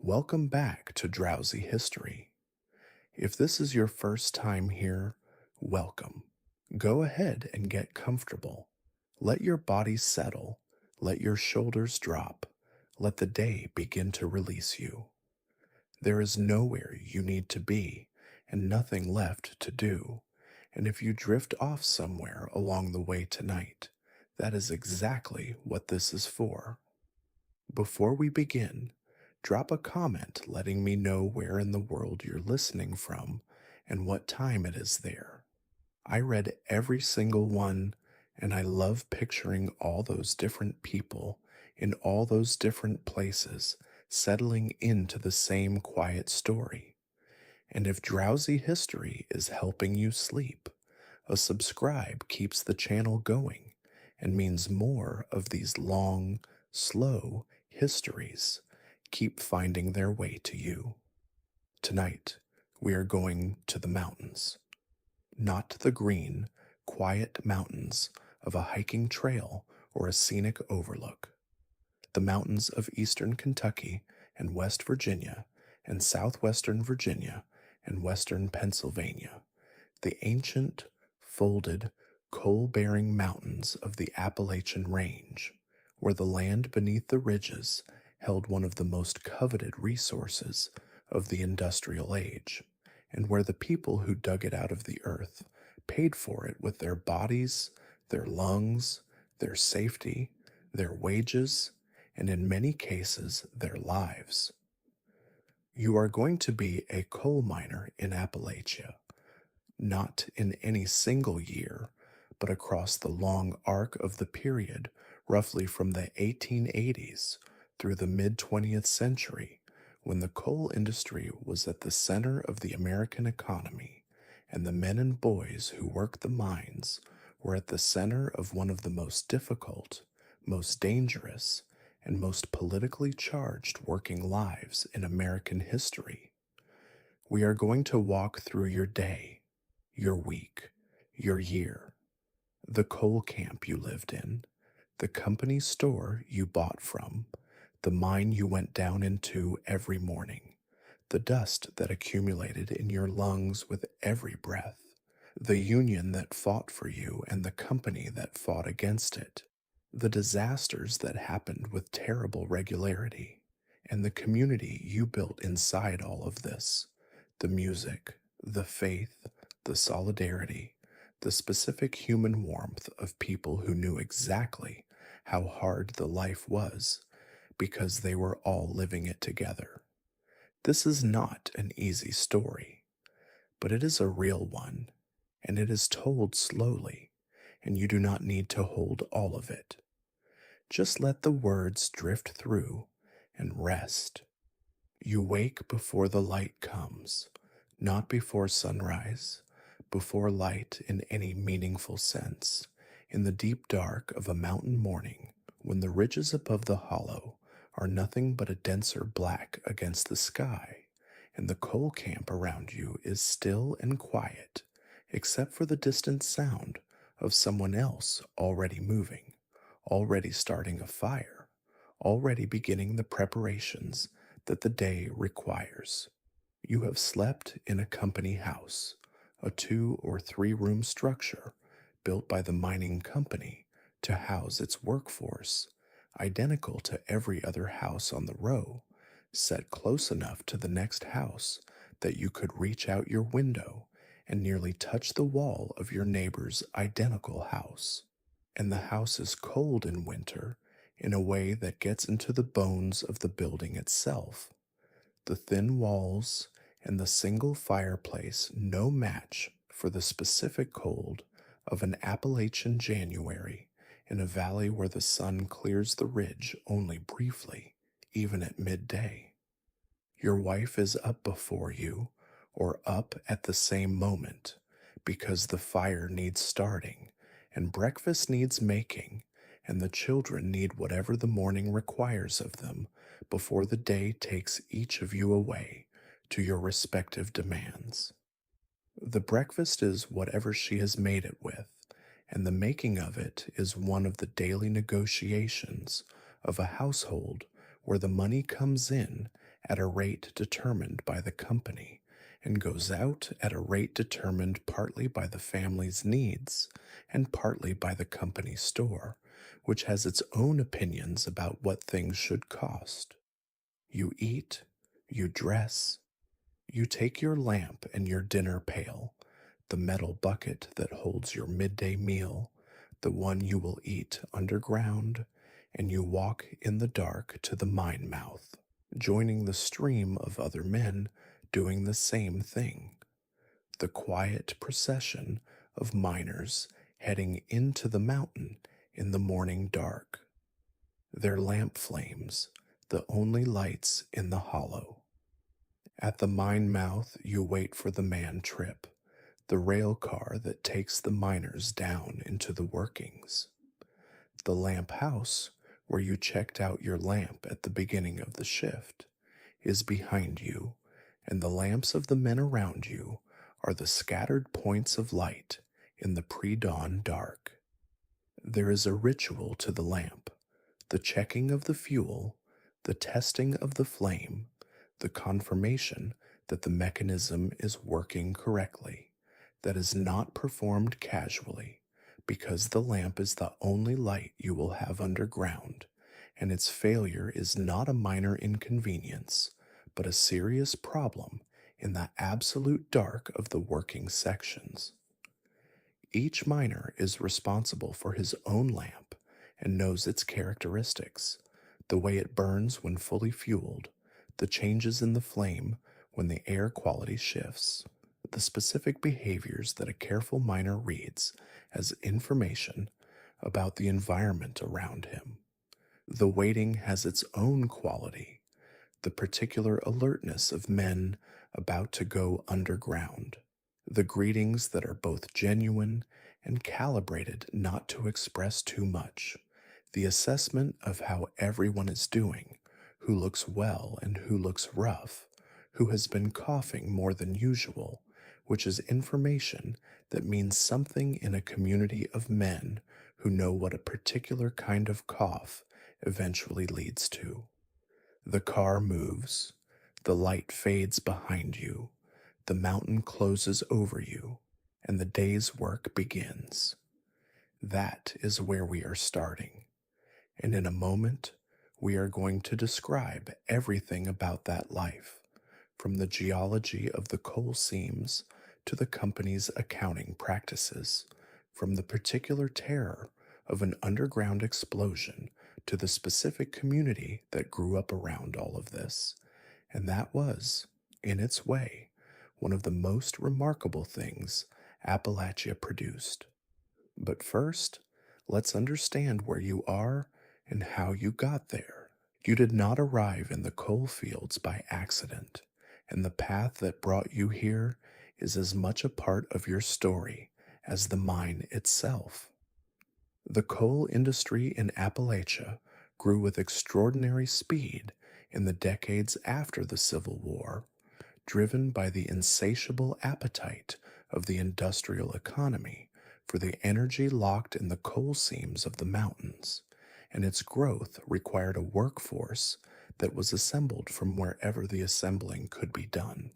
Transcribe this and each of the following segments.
Welcome back to Drowsy History. If this is your first time here, welcome. Go ahead and get comfortable. Let your body settle. Let your shoulders drop. Let the day begin to release you. There is nowhere you need to be and nothing left to do. And if you drift off somewhere along the way tonight, that is exactly what this is for. Before we begin, drop a comment letting me know where in the world you're listening from and what time it is there. I read every single one, and I love picturing all those different people in all those different places settling into the same quiet story. And if drowsy history is helping you sleep, a subscribe keeps the channel going and means more of these long, slow histories keep finding their way to you. Tonight, we are going to the mountains. Not the green, quiet mountains of a hiking trail or a scenic overlook. The mountains of eastern Kentucky and West Virginia and southwestern Virginia and western Pennsylvania. The ancient, folded, coal-bearing mountains of the Appalachian Range, where the land beneath the ridges held one of the most coveted resources of the industrial age, and where the people who dug it out of the earth paid for it with their bodies, their lungs, their safety, their wages, and in many cases, their lives. You are going to be a coal miner in Appalachia, not in any single year, but across the long arc of the period, roughly from the 1880s through the mid-20th century, when the coal industry was at the center of the American economy, and the men and boys who worked the mines were at the center of one of the most difficult, most dangerous, and most politically charged working lives in American history. We are going to walk through your day, your week, your year, the coal camp you lived in, the company store you bought from, the mine you went down into every morning, the dust that accumulated in your lungs with every breath, the union that fought for you and the company that fought against it, the disasters that happened with terrible regularity, and the community you built inside all of this, the music, the faith, the solidarity, the specific human warmth of people who knew exactly how hard the life was because they were all living it together. This is not an easy story, but it is a real one, and it is told slowly, and you do not need to hold all of it. Just let the words drift through and rest. You wake before the light comes, not before sunrise, before light in any meaningful sense, in the deep dark of a mountain morning, when the ridges above the hollow are nothing but a denser black against the sky, and the coal camp around you is still and quiet, except for the distant sound of someone else already moving, already starting a fire, already beginning the preparations that the day requires. You have slept in a company house, a 2 or 3 room structure built by the mining company to house its workforce, identical to every other house on the row, set close enough to the next house that you could reach out your window and nearly touch the wall of your neighbor's identical house. And the house is cold in winter in a way that gets into the bones of the building itself. The thin walls and the single fireplace no match for the specific cold of an Appalachian January in a valley where the sun clears the ridge only briefly, even at midday. Your wife is up before you, or up at the same moment, because the fire needs starting, and breakfast needs making, and the children need whatever the morning requires of them before the day takes each of you away to your respective demands. The breakfast is whatever she has made it with, and the making of it is one of the daily negotiations of a household where the money comes in at a rate determined by the company and goes out at a rate determined partly by the family's needs and partly by the company store, which has its own opinions about what things should cost. You eat, you dress, you take your lamp and your dinner pail, the metal bucket that holds your midday meal, the one you will eat underground, and you walk in the dark to the mine mouth, joining the stream of other men doing the same thing. The quiet procession of miners heading into the mountain in the morning dark. Their lamp flames, the only lights in the hollow. At the mine mouth, you wait for the man trip, the rail car that takes the miners down into the workings. The lamp house, where you checked out your lamp at the beginning of the shift, is behind you, and the lamps of the men around you are the scattered points of light in the pre-dawn dark. There is a ritual to the lamp, the checking of the fuel, the testing of the flame, the confirmation that the mechanism is working correctly, that is not performed casually, because the lamp is the only light you will have underground, and its failure is not a minor inconvenience, but a serious problem in the absolute dark of the working sections. Each miner is responsible for his own lamp and knows its characteristics, the way it burns when fully fueled, the changes in the flame when the air quality shifts, the specific behaviors that a careful miner reads as information about the environment around him. The waiting has its own quality, the particular alertness of men about to go underground, the greetings that are both genuine and calibrated not to express too much, the assessment of how everyone is doing, who looks well and who looks rough, who has been coughing more than usual, which is information that means something in a community of men who know what a particular kind of cough eventually leads to. The car moves, the light fades behind you, the mountain closes over you, and the day's work begins. That is where we are starting, and in a moment, we are going to describe everything about that life, from the geology of the coal seams to the company's accounting practices, from the particular terror of an underground explosion to the specific community that grew up around all of this. And that was, in its way, one of the most remarkable things Appalachia produced. But first, let's understand where you are and how you got there. You did not arrive in the coal fields by accident, and the path that brought you here is as much a part of your story as the mine itself. The coal industry in Appalachia grew with extraordinary speed in the decades after the Civil War, driven by the insatiable appetite of the industrial economy for the energy locked in the coal seams of the mountains, and its growth required a workforce that was assembled from wherever the assembling could be done.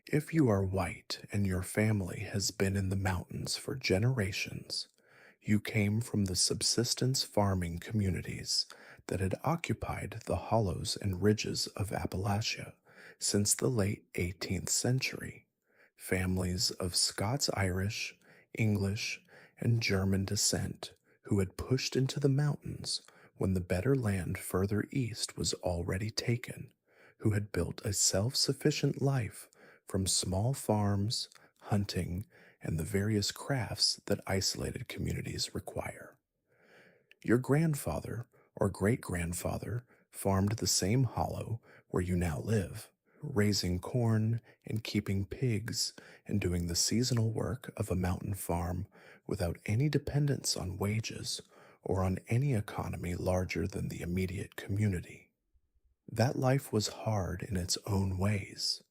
If you are white and your family has been in the mountains for generations, you came from the subsistence farming communities that had occupied the hollows and ridges of Appalachia since the late 18th century. Families of Scots-Irish, English, and German descent who had pushed into the mountains when the better land further east was already taken, who had built a self-sufficient life from small farms, hunting, and the various crafts that isolated communities require. Your grandfather or great-grandfather farmed the same hollow where you now live, raising corn and keeping pigs and doing the seasonal work of a mountain farm without any dependence on wages or on any economy larger than the immediate community. That life was hard in its own ways.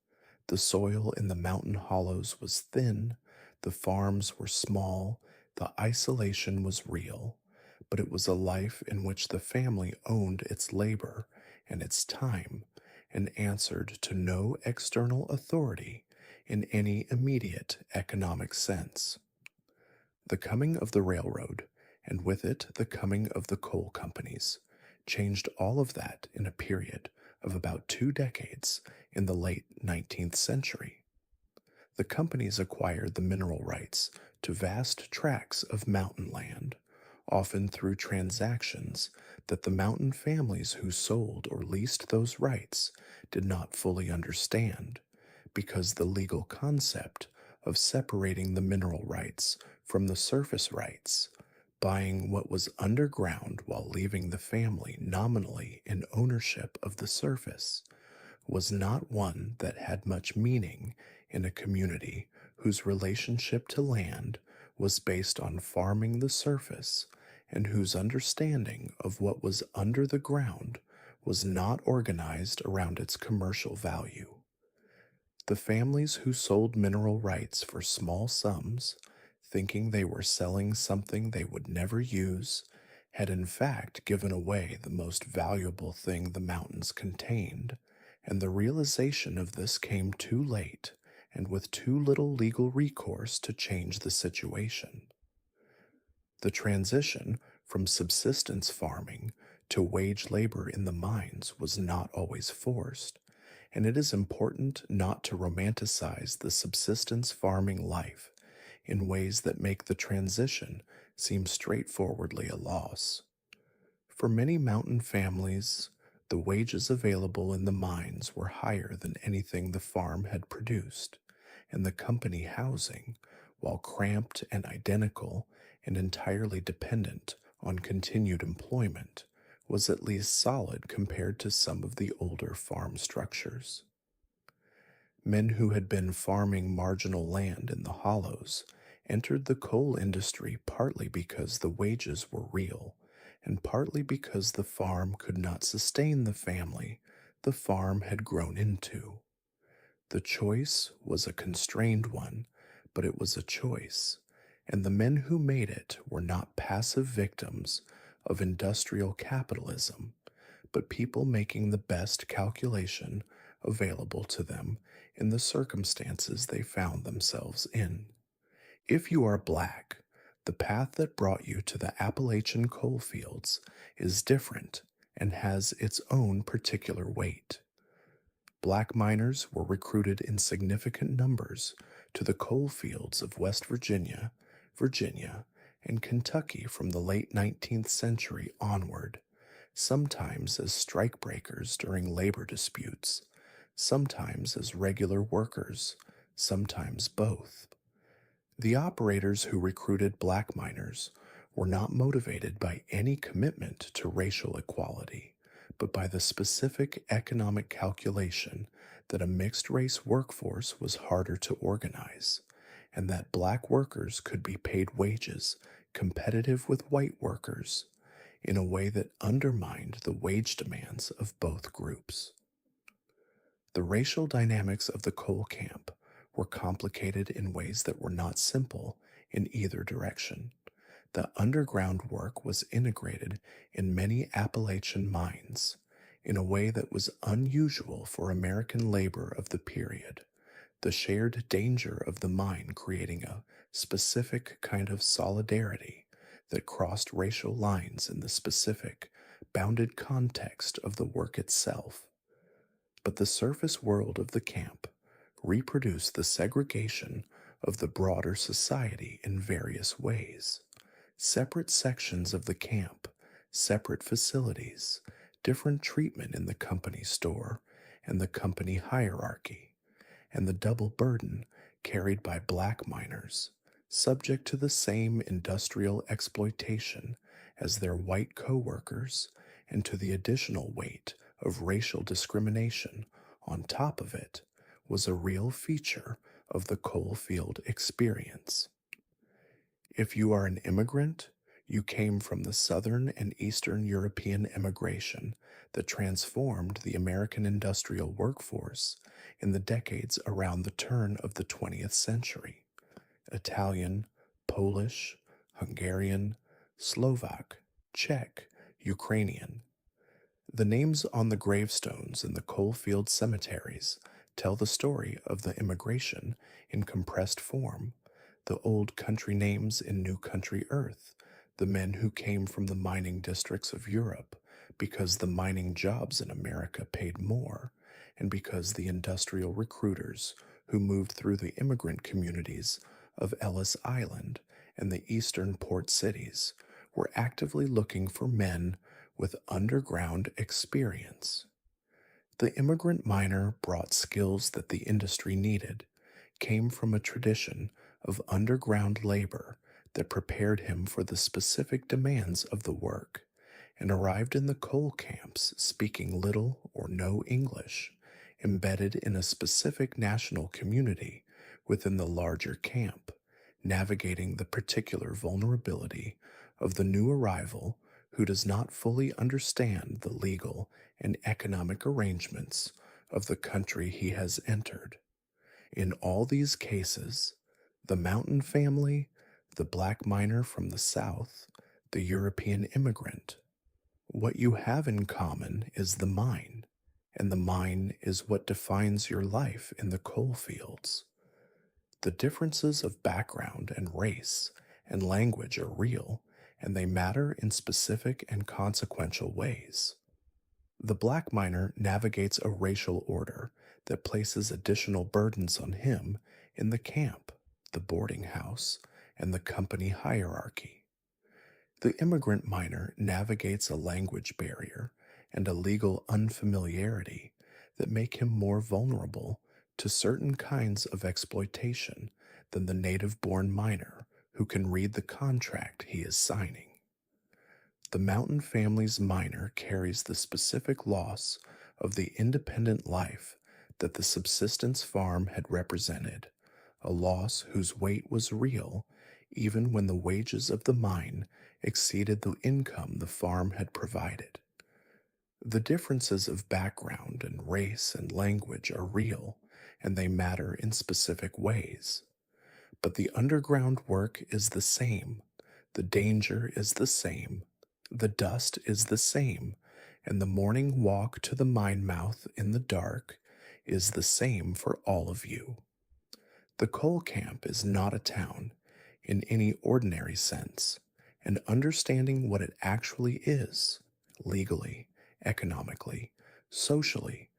The soil in the mountain hollows was thin, the farms were small, the isolation was real, but it was a life in which the family owned its labor and its time, and answered to no external authority in any immediate economic sense. The coming of the railroad, and with it the coming of the coal companies, changed all of that in a period of about 2 decades in the late 19th century. The companies acquired the mineral rights to vast tracts of mountain land, often through transactions that the mountain families who sold or leased those rights did not fully understand, because the legal concept of separating the mineral rights from the surface rights, buying what was underground while leaving the family nominally in ownership of the surface, was not one that had much meaning in a community whose relationship to land was based on farming the surface and whose understanding of what was under the ground was not organized around its commercial value. The families who sold mineral rights for small sums, thinking they were selling something they would never use, had in fact given away the most valuable thing the mountains contained, and the realization of this came too late and with too little legal recourse to change the situation. The transition from subsistence farming to wage labor in the mines was not always forced, and it is important not to romanticize the subsistence farming life in ways that make the transition seem straightforwardly a loss. For many mountain families, the wages available in the mines were higher than anything the farm had produced, and the company housing, while cramped and identical and entirely dependent on continued employment, was at least solid compared to some of the older farm structures. Men who had been farming marginal land in the hollows entered the coal industry partly because the wages were real, and partly because the farm could not sustain the family the farm had grown into. The choice was a constrained one, but it was a choice, and the men who made it were not passive victims of industrial capitalism, but people making the best calculation available to them in the circumstances they found themselves in. If you are black, the path that brought you to the Appalachian coal fields is different and has its own particular weight. Black miners were recruited in significant numbers to the coal fields of West Virginia, Virginia, and Kentucky from the late 19th century onward, sometimes as strikebreakers during labor disputes, sometimes as regular workers, sometimes both. The operators who recruited black miners were not motivated by any commitment to racial equality, but by the specific economic calculation that a mixed race workforce was harder to organize, and that black workers could be paid wages competitive with white workers in a way that undermined the wage demands of both groups. The racial dynamics of the coal camp were complicated in ways that were not simple in either direction. The underground work was integrated in many Appalachian mines in a way that was unusual for American labor of the period, the shared danger of the mine creating a specific kind of solidarity that crossed racial lines in the specific, bounded context of the work itself. But the surface world of the camp reproduced the segregation of the broader society in various ways. Separate sections of the camp, separate facilities, different treatment in the company store and the company hierarchy, and the double burden carried by black miners, subject to the same industrial exploitation as their white co-workers and to the additional weight of racial discrimination on top of it, was a real feature of the coal field experience. If you are an immigrant, you came from the Southern and Eastern European immigration that transformed the American industrial workforce in the decades around the turn of the 20th century. Italian, Polish, Hungarian, Slovak, Czech, Ukrainian. The names on the gravestones in the coalfield cemeteries tell the story of the immigration in compressed form, the old country names in new country earth, the men who came from the mining districts of Europe because the mining jobs in America paid more, and because the industrial recruiters who moved through the immigrant communities of Ellis Island and the eastern port cities were actively looking for men with underground experience. The immigrant miner brought skills that the industry needed, came from a tradition of underground labor that prepared him for the specific demands of the work, and arrived in the coal camps speaking little or no English, embedded in a specific national community within the larger camp, navigating the particular vulnerability of the new arrival who does not fully understand the legal and economic arrangements of the country he has entered. In all these cases, the mountain family, the black miner from the South, the European immigrant, what you have in common is the mine, and the mine is what defines your life in the coal fields. The differences of background and race and language are real, and they matter in specific and consequential ways. The black miner navigates a racial order that places additional burdens on him in the camp, the boarding house, and the company hierarchy. The immigrant miner navigates a language barrier and a legal unfamiliarity that make him more vulnerable to certain kinds of exploitation than the native born miner who can read the contract he is signing. The mountain family's miner carries the specific loss of the independent life that the subsistence farm had represented, a loss whose weight was real even when the wages of the mine exceeded the income the farm had provided. The differences of background and race and language are real, and they matter in specific ways. But the underground work is the same, the danger is the same, the dust is the same, and the morning walk to the mine mouth in the dark is the same for all of you. The coal camp is not a town in any ordinary sense, and understanding what it actually is, legally, economically, socially,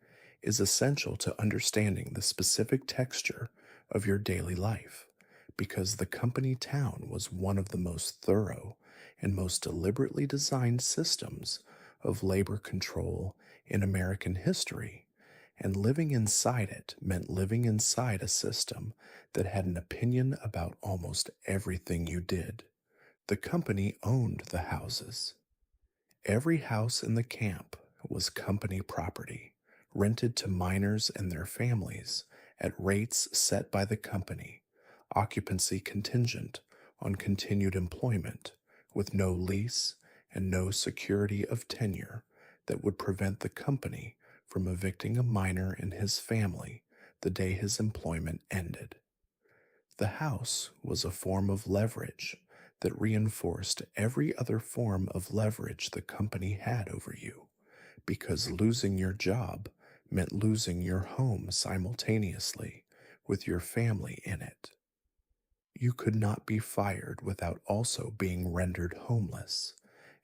is essential to understanding the specific texture of your daily life, because the company town was one of the most thorough and most deliberately designed systems of labor control in American history, and living inside it meant living inside a system that had an opinion about almost everything you did. The company owned the houses. Every house in the camp was company property, rented to miners and their families at rates set by the company, occupancy contingent on continued employment, with no lease and no security of tenure that would prevent the company from evicting a miner and his family the day his employment ended. The house was a form of leverage that reinforced every other form of leverage the company had over you, because losing your job meant losing your home simultaneously with your family in it. You could not be fired without also being rendered homeless,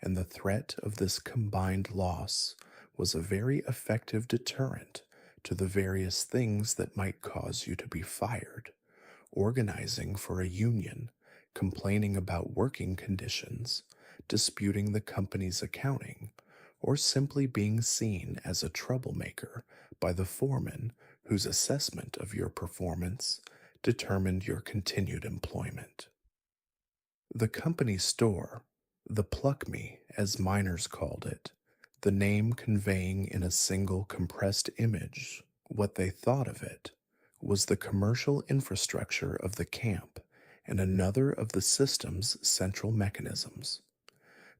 and the threat of this combined loss was a very effective deterrent to the various things that might cause you to be fired: organizing for a union, complaining about working conditions, disputing the company's accounting, or simply being seen as a troublemaker by the foreman whose assessment of your performance determined your continued employment. The company store, the pluck me as miners called it, the name conveying in a single compressed image what they thought of it, was the commercial infrastructure of the camp and another of the system's central mechanisms.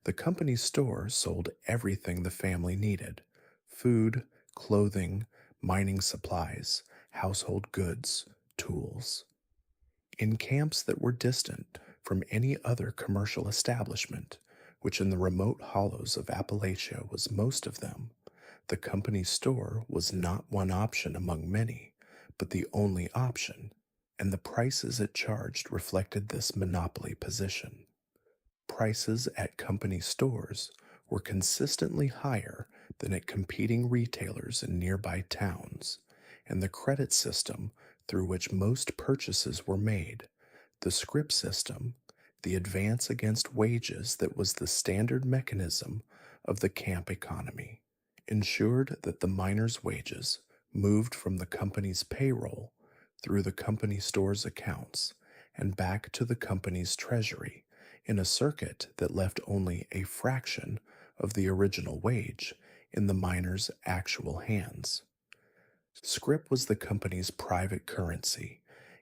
The company store sold everything the family needed: food, clothing, mining supplies, household goods, tools. In camps that were distant from any other commercial establishment, which in the remote hollows of Appalachia was most of them, The company store was not one option among many, but the only option, and the prices it charged reflected this monopoly position. Prices at company stores were consistently higher than at competing retailers in nearby towns, and the credit system through which most purchases were made, the scrip system, the advance against wages that was the standard mechanism of the camp economy, ensured that the miners' wages moved from the company's payroll through the company store's accounts and back to the company's treasury in a circuit that left only a fraction of the original wage in the miner's actual hands. Scrip was the company's private currency,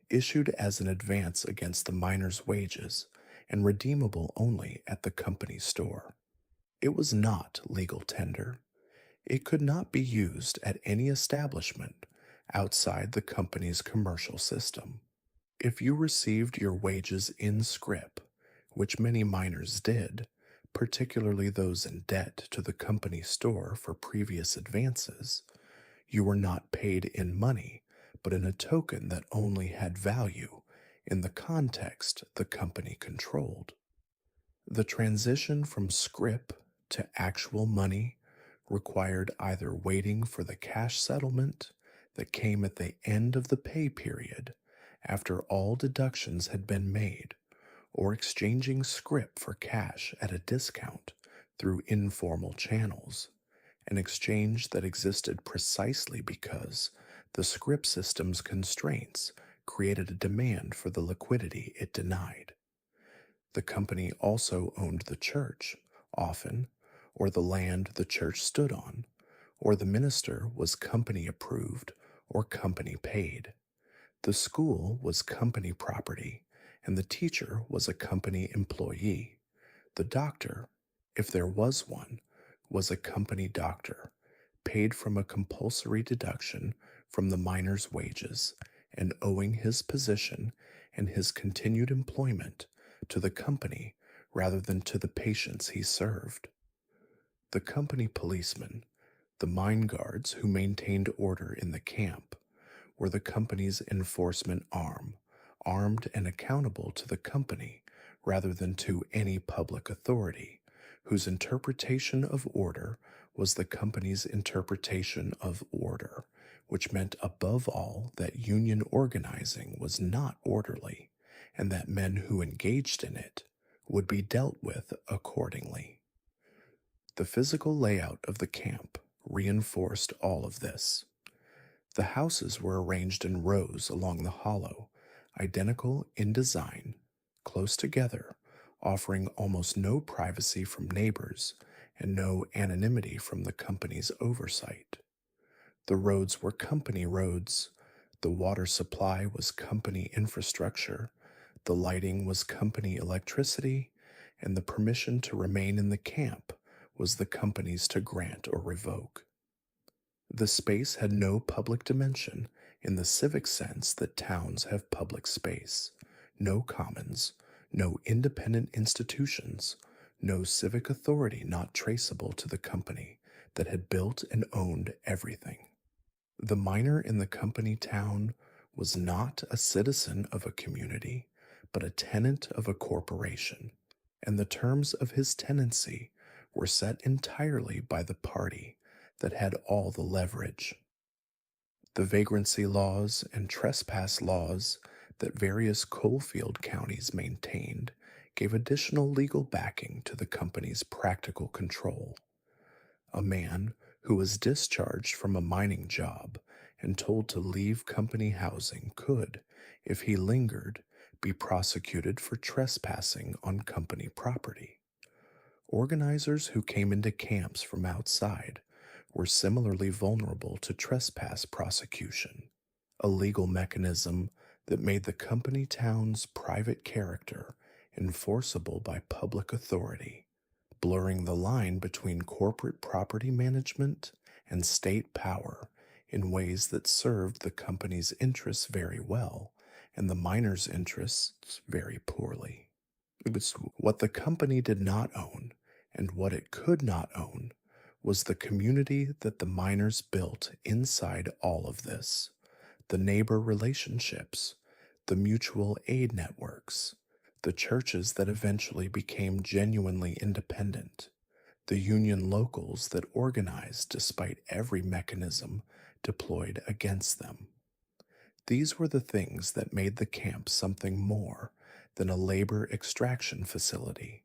issued as an advance against the miner's wages and redeemable only at the company store. It was not legal tender. It could not be used at any establishment outside the company's commercial system. If you received your wages in scrip, which many miners did, particularly those in debt to the company store for previous advances, you were not paid in money, but in a token that only had value in the context the company controlled. The transition from scrip to actual money required either waiting for the cash settlement that came at the end of the pay period after all deductions had been made, or exchanging scrip for cash at a discount through informal channels, an exchange that existed precisely because the scrip system's constraints created a demand for the liquidity it denied. The company also owned the church, often, or the land the church stood on, or the minister was company approved or company paid. The school was company property, and the teacher was a company employee. The doctor, if there was one, was a company doctor, paid from a compulsory deduction from the miner's wages, and owing his position and his continued employment to the company rather than to the patients he served. The company policemen, the mine guards who maintained order in the camp, were the company's enforcement arm, armed and accountable to the company rather than to any public authority, whose interpretation of order was the company's interpretation of order, which meant above all that union organizing was not orderly, and that men who engaged in it would be dealt with accordingly. The physical layout of the camp reinforced all of this. The houses were arranged in rows along the hollow, identical in design, close together, offering almost no privacy from neighbors and no anonymity from the company's oversight. The roads were company roads, the water supply was company infrastructure, the lighting was company electricity, and the permission to remain in the camp was the company's to grant or revoke. The space had no public dimension in the civic sense that towns have public space, no commons, no independent institutions, no civic authority not traceable to the company that had built and owned everything. The miner in the company town was not a citizen of a community, but a tenant of a corporation, and the terms of his tenancy were set entirely by the party that had all the leverage. The vagrancy laws and trespass laws that various coalfield counties maintained gave additional legal backing to the company's practical control. A man who was discharged from a mining job and told to leave company housing could, if he lingered, be prosecuted for trespassing on company property. Organizers who came into camps from outside were similarly vulnerable to trespass prosecution, a legal mechanism that made the company town's private character enforceable by public authority, blurring the line between corporate property management and state power in ways that served the company's interests very well and the miners' interests very poorly. It was what the company did not own and what it could not own was the community that the miners built inside all of this, the neighbor relationships, the mutual aid networks, the churches that eventually became genuinely independent, the union locals that organized despite every mechanism deployed against them. These were the things that made the camp something more than a labor extraction facility,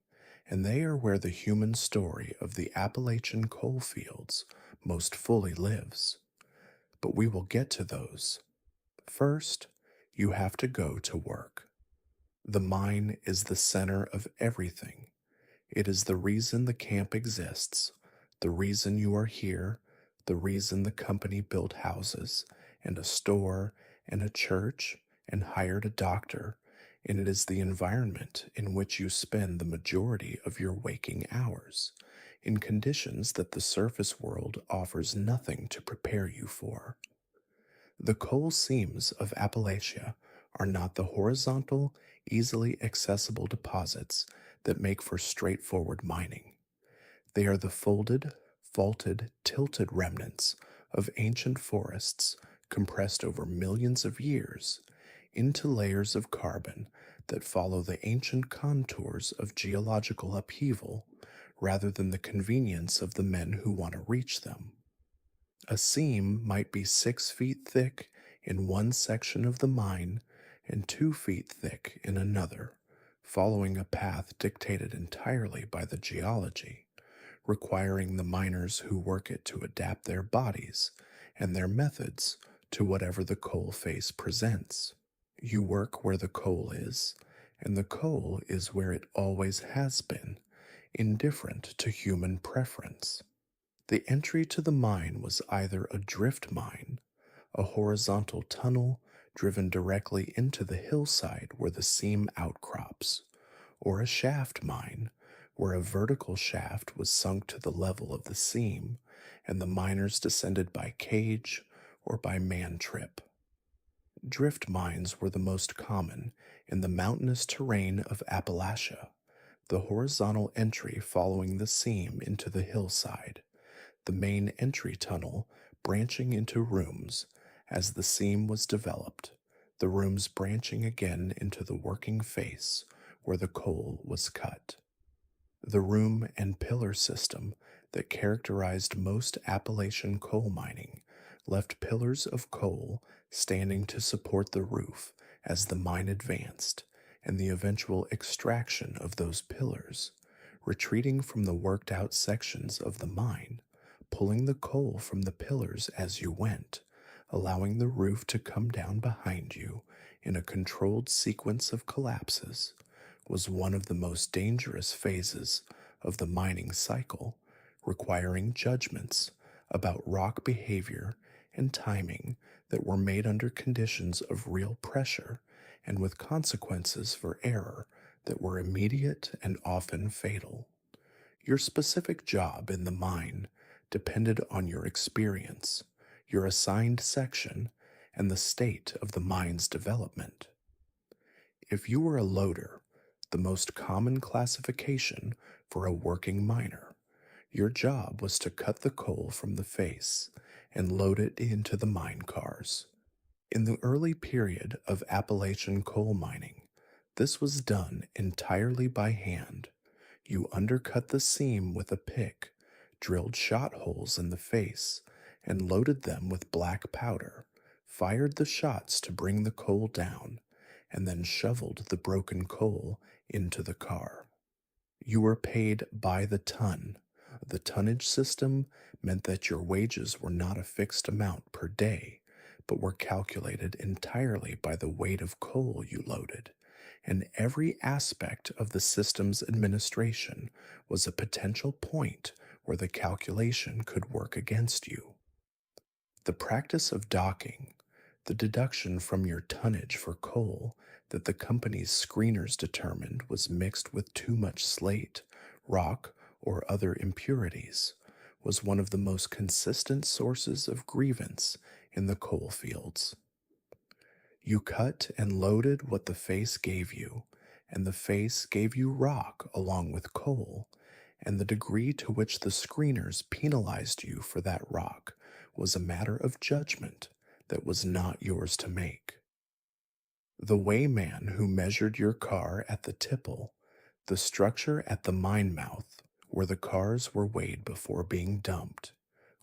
and they are where the human story of the Appalachian coal fields most fully lives. But we will get to those. First, you have to go to work. The mine is the center of everything. It is the reason the camp exists, the reason you are here, the reason the company built houses and a store and a church and hired a doctor, and it is the environment in which you spend the majority of your waking hours, in conditions that the surface world offers nothing to prepare you for. The coal seams of Appalachia are not the horizontal, easily accessible deposits that make for straightforward mining. They are the folded, faulted, tilted remnants of ancient forests compressed over millions of years into layers of carbon that follow the ancient contours of geological upheaval rather than the convenience of the men who want to reach them. A seam might be 6 feet thick in one section of the mine and 2 feet thick in another, following a path dictated entirely by the geology, requiring the miners who work it to adapt their bodies and their methods to whatever the coal face presents. You work where the coal is, and the coal is where it always has been, indifferent to human preference. The entry to the mine was either a drift mine, a horizontal tunnel driven directly into the hillside where the seam outcrops, or a shaft mine, where a vertical shaft was sunk to the level of the seam and the miners descended by cage or by man trip. Drift mines were the most common in the mountainous terrain of Appalachia, the horizontal entry following the seam into the hillside, the main entry tunnel branching into rooms as the seam was developed, the rooms branching again into the working face where the coal was cut. The room and pillar system that characterized most Appalachian coal mining left pillars of coal standing to support the roof as the mine advanced, and the eventual extraction of those pillars, retreating from the worked out sections of the mine, pulling the coal from the pillars as you went, allowing the roof to come down behind you in a controlled sequence of collapses, was one of the most dangerous phases of the mining cycle, requiring judgments about rock behavior and timing that were made under conditions of real pressure and with consequences for error that were immediate and often fatal. Your specific job in the mine depended on your experience, your assigned section, and the state of the mine's development. If you were a loader, the most common classification for a working miner, your job was to cut the coal from the face and load it into the mine cars. In the early period of Appalachian coal mining, this was done entirely by hand. You undercut the seam with a pick, drilled shot holes in the face, and loaded them with black powder, fired the shots to bring the coal down, and then shoveled the broken coal into the car. You were paid by the ton. The tonnage system meant that your wages were not a fixed amount per day, but were calculated entirely by the weight of coal you loaded, and every aspect of the system's administration was a potential point where the calculation could work against you. The practice of docking, the deduction from your tonnage for coal that the company's screeners determined was mixed with too much slate, rock, or other impurities, was one of the most consistent sources of grievance in the coal fields. You cut and loaded what the face gave you, and the face gave you rock along with coal, and the degree to which the screeners penalized you for that rock was a matter of judgment that was not yours to make. The weighman who measured your car at the tipple, the structure at the mine mouth, where the cars were weighed before being dumped,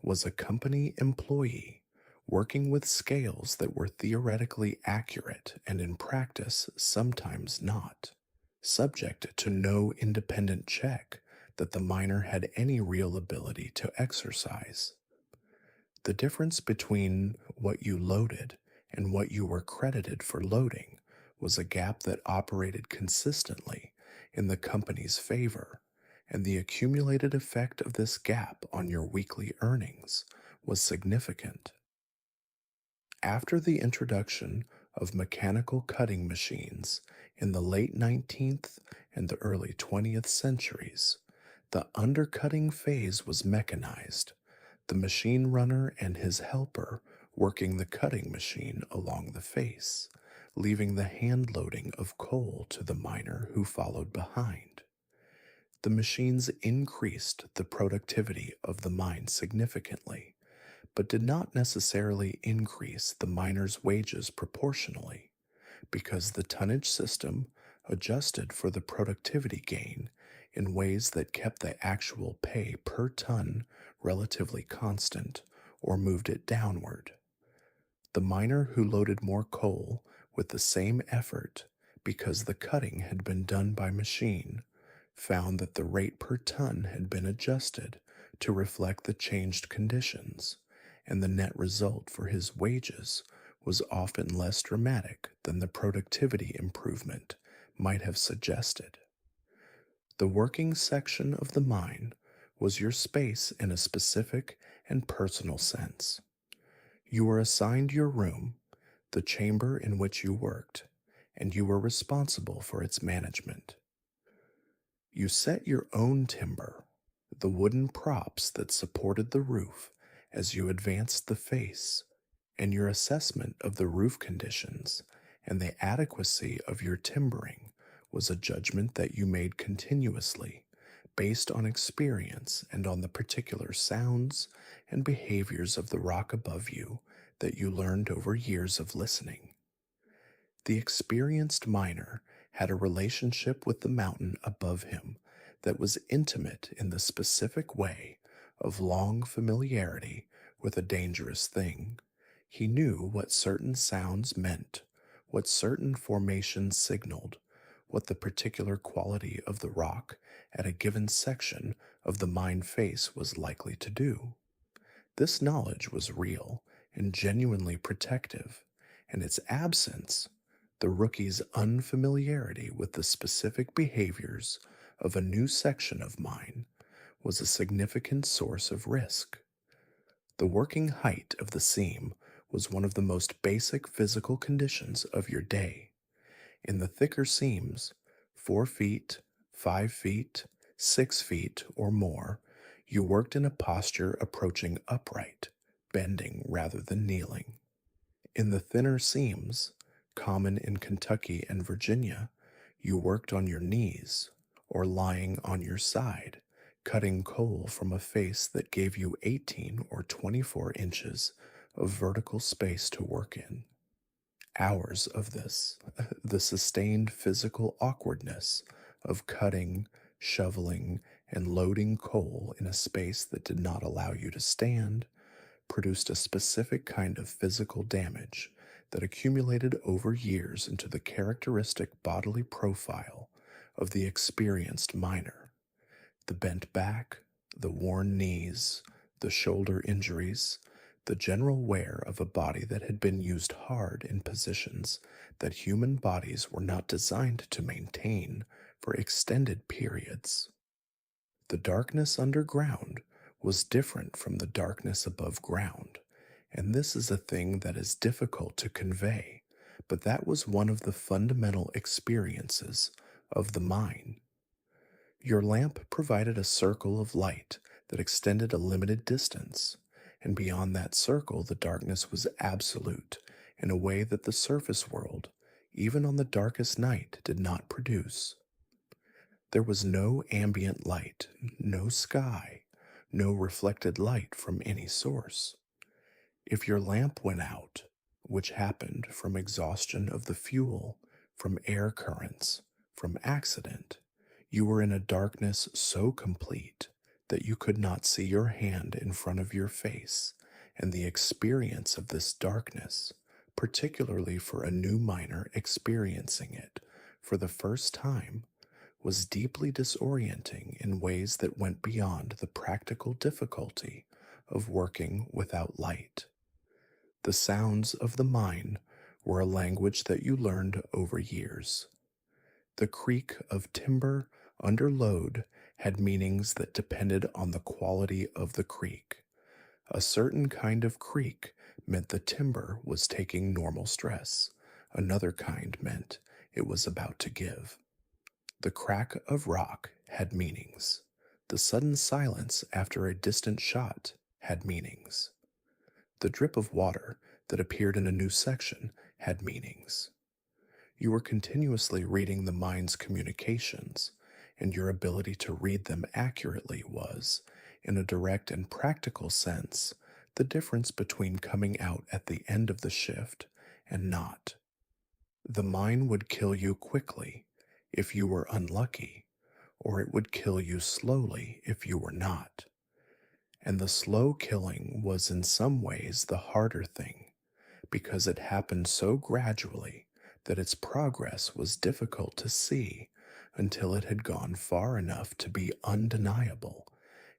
was a company employee working with scales that were theoretically accurate and in practice sometimes not, subject to no independent check that the miner had any real ability to exercise. The difference between what you loaded and what you were credited for loading was a gap that operated consistently in the company's favor, and the accumulated effect of this gap on your weekly earnings was significant. After the introduction of mechanical cutting machines in the late 19th and the early 20th centuries, the undercutting phase was mechanized, the machine runner and his helper working the cutting machine along the face, leaving the hand loading of coal to the miner who followed behind. The machines increased the productivity of the mine significantly, but did not necessarily increase the miner's wages proportionally, because the tonnage system adjusted for the productivity gain in ways that kept the actual pay per ton relatively constant or moved it downward. The miner who loaded more coal with the same effort, because the cutting had been done by machine, found that the rate per ton had been adjusted to reflect the changed conditions, and the net result for his wages was often less dramatic than the productivity improvement might have suggested. The working section of the mine was your space in a specific and personal sense. You were assigned your room, the chamber in which you worked, and you were responsible for its management. You set your own timber, the wooden props that supported the roof as you advanced the face, and your assessment of the roof conditions and the adequacy of your timbering was a judgment that you made continuously, based on experience and on the particular sounds and behaviors of the rock above you that you learned over years of listening. The experienced miner had a relationship with the mountain above him that was intimate in the specific way of long familiarity with a dangerous thing. He knew what certain sounds meant, what certain formations signaled, what the particular quality of the rock at a given section of the mine face was likely to do. This knowledge was real and genuinely protective, and its absence, the rookie's unfamiliarity with the specific behaviors of a new section of mine, was a significant source of risk. The working height of the seam was one of the most basic physical conditions of your day. In the thicker seams, 4 feet, 5 feet, 6 feet, or more, you worked in a posture approaching upright, bending rather than kneeling. In the thinner seams, common in Kentucky and Virginia, you worked on your knees or lying on your side, cutting coal from a face that gave you 18 or 24 inches of vertical space to work in. Hours of this, the sustained physical awkwardness of cutting, shoveling, and loading coal in a space that did not allow you to stand, produced a specific kind of physical damage that accumulated over years into the characteristic bodily profile of the experienced miner. The bent back, the worn knees, the shoulder injuries, the general wear of a body that had been used hard in positions that human bodies were not designed to maintain for extended periods. The darkness underground was different from the darkness above ground, and this is a thing that is difficult to convey, but that was one of the fundamental experiences of the mine. Your lamp provided a circle of light that extended a limited distance, and beyond that circle the darkness was absolute in a way that the surface world, even on the darkest night, did not produce. There was no ambient light, no sky, no reflected light from any source. If your lamp went out, which happened from exhaustion of the fuel, from air currents, from accident, you were in a darkness so complete that you could not see your hand in front of your face, and the experience of this darkness, particularly for a new miner experiencing it for the first time, was deeply disorienting in ways that went beyond the practical difficulty of working without light. The sounds of the mine were a language that you learned over years. The creak of timber under load had meanings that depended on the quality of the creak. A certain kind of creak meant the timber was taking normal stress. Another kind meant it was about to give. The crack of rock had meanings. The sudden silence after a distant shot had meanings. The drip of water that appeared in a new section had meanings. You were continuously reading the mind's communications, and your ability to read them accurately was, in a direct and practical sense, the difference between coming out at the end of the shift and not. The mine would kill you quickly if you were unlucky, or it would kill you slowly if you were not. And the slow killing was in some ways the harder thing, because it happened so gradually that its progress was difficult to see until it had gone far enough to be undeniable,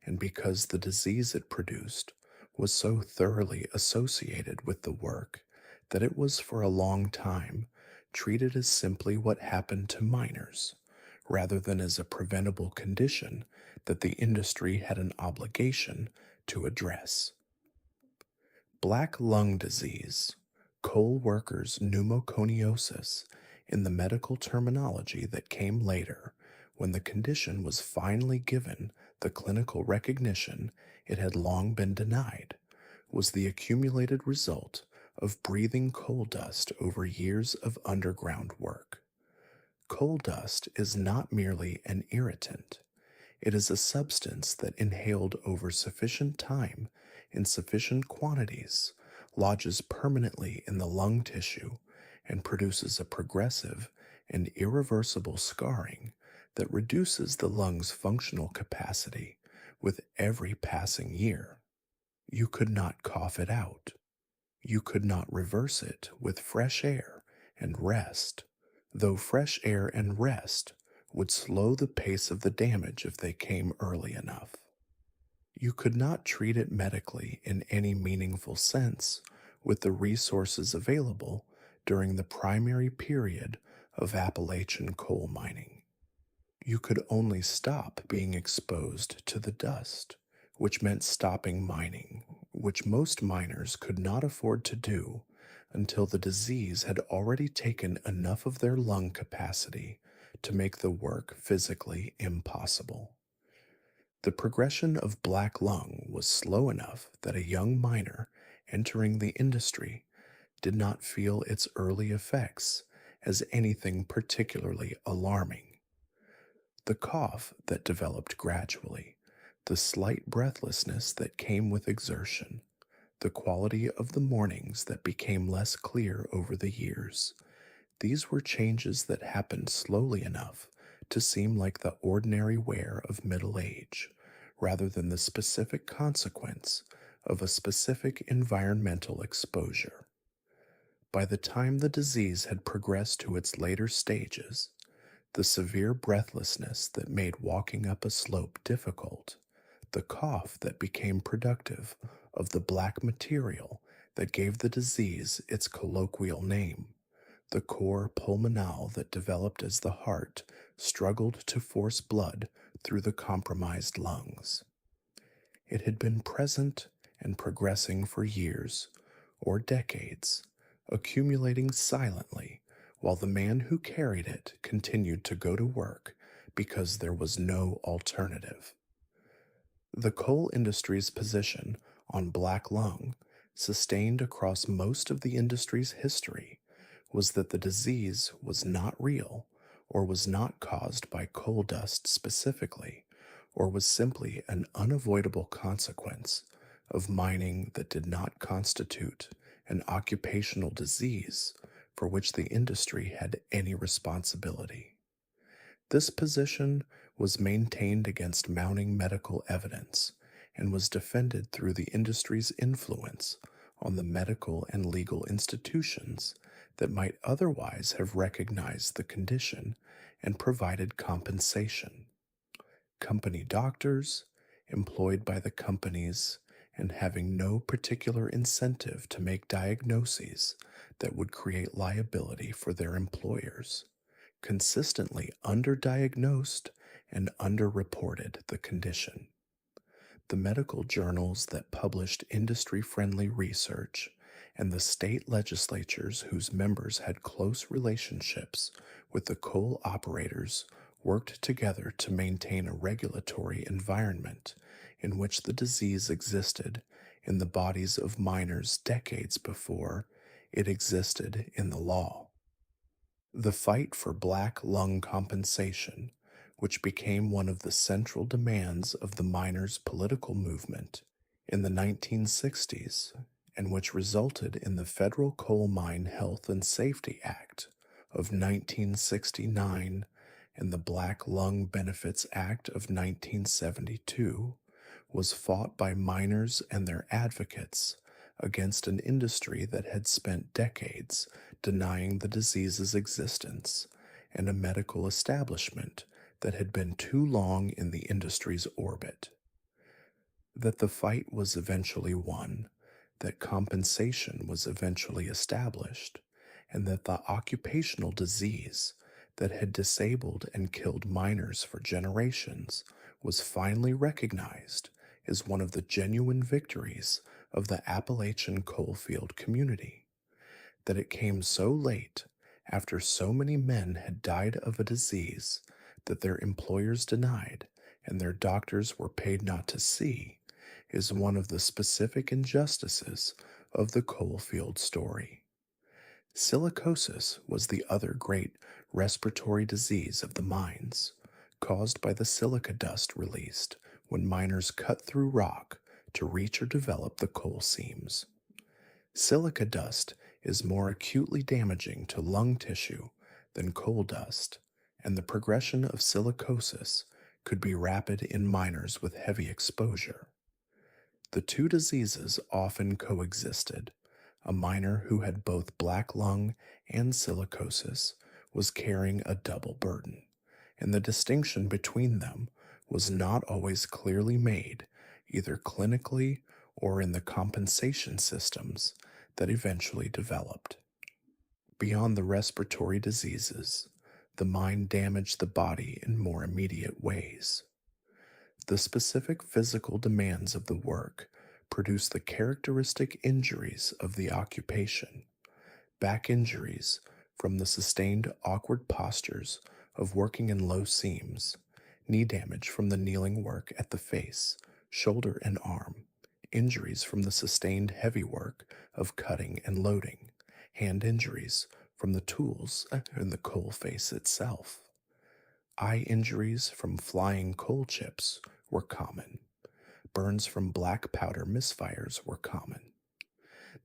and because the disease it produced was so thoroughly associated with the work that it was for a long time treated as simply what happened to miners, rather than as a preventable condition that the industry had an obligation to address. Black lung disease, coal workers' pneumoconiosis, in the medical terminology that came later, when the condition was finally given the clinical recognition it had long been denied, was the accumulated result of breathing coal dust over years of underground work. Coal dust is not merely an irritant. It is a substance that, inhaled over sufficient time in sufficient quantities, lodges permanently in the lung tissue and produces a progressive and irreversible scarring that reduces the lung's functional capacity with every passing year. You could not cough it out. You could not reverse it with fresh air and rest, though fresh air and rest would slow the pace of the damage if they came early enough. You could not treat it medically in any meaningful sense with the resources available during the primary period of Appalachian coal mining. You could only stop being exposed to the dust, which meant stopping mining, which most miners could not afford to do until the disease had already taken enough of their lung capacity to make the work physically impossible. The progression of black lung was slow enough that a young miner entering the industry did not feel its early effects as anything particularly alarming. The cough that developed gradually, the slight breathlessness that came with exertion, the quality of the mornings that became less clear over the years, these were changes that happened slowly enough to seem like the ordinary wear of middle age, rather than the specific consequence of a specific environmental exposure. By the time the disease had progressed to its later stages, the severe breathlessness that made walking up a slope difficult, the cough that became productive of the black material that gave the disease its colloquial name, the cor pulmonale that developed as the heart struggled to force blood through the compromised lungs. It had been present and progressing for years or decades, accumulating silently while the man who carried it continued to go to work because there was no alternative. The coal industry's position on black lung, sustained across most of the industry's history, was that the disease was not real or was not caused by coal dust specifically, or was simply an unavoidable consequence of mining that did not constitute an occupational disease for which the industry had any responsibility. This position was maintained against mounting medical evidence and was defended through the industry's influence on the medical and legal institutions that might otherwise have recognized the condition and provided compensation. Company doctors, employed by the companies and having no particular incentive to make diagnoses that would create liability for their employers, consistently underdiagnosed and underreported the condition. The medical journals that published industry friendly research and the state legislatures whose members had close relationships with the coal operators worked together to maintain a regulatory environment in which the disease existed in the bodies of miners decades before it existed in the law. The fight for black lung compensation, which became one of the central demands of the miners' political movement in the 1960s, and which resulted in the Federal Coal Mine Health and Safety Act of 1969 and the Black Lung Benefits Act of 1972, was fought by miners and their advocates against an industry that had spent decades denying the disease's existence and a medical establishment that had been too long in the industry's orbit. That the fight was eventually won, that compensation was eventually established, and that the occupational disease that had disabled and killed miners for generations was finally recognized is one of the genuine victories of the Appalachian coalfield community. That it came so late, after so many men had died of a disease that their employers denied and their doctors were paid not to see, is one of the specific injustices of the coalfield story. Silicosis was the other great respiratory disease of the mines, caused by the silica dust released when miners cut through rock to reach or develop the coal seams. Silica dust is more acutely damaging to lung tissue than coal dust, and the progression of silicosis could be rapid in miners with heavy exposure. The two diseases often coexisted. A miner who had both black lung and silicosis was carrying a double burden, and the distinction between them was not always clearly made, either clinically or in the compensation systems that eventually developed. Beyond the respiratory diseases, the mine damaged the body in more immediate ways. The specific physical demands of the work produced the characteristic injuries of the occupation: back injuries from the sustained awkward postures of working in low seams, knee damage from the kneeling work at the face, shoulder, and arm, injuries from the sustained heavy work of cutting and loading, hand injuries from the tools and the coal face itself. Eye injuries from flying coal chips were common. Burns from black powder misfires were common.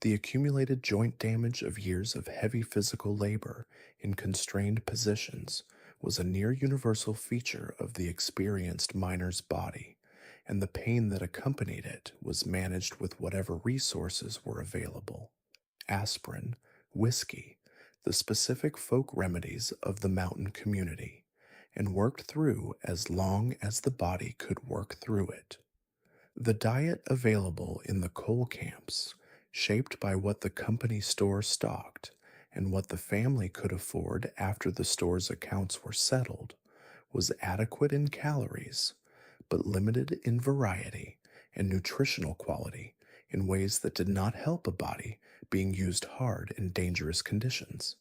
The accumulated joint damage of years of heavy physical labor in constrained positions was a near universal feature of the experienced miner's body, and the pain that accompanied it was managed with whatever resources were available: aspirin, whiskey, the specific folk remedies of the mountain community, and worked through as long as the body could work through it. The diet available in the coal camps, shaped by what the company store stocked and what the family could afford after the store's accounts were settled, was adequate in calories, but limited in variety and nutritional quality in ways that did not help a body being used hard in dangerous conditions.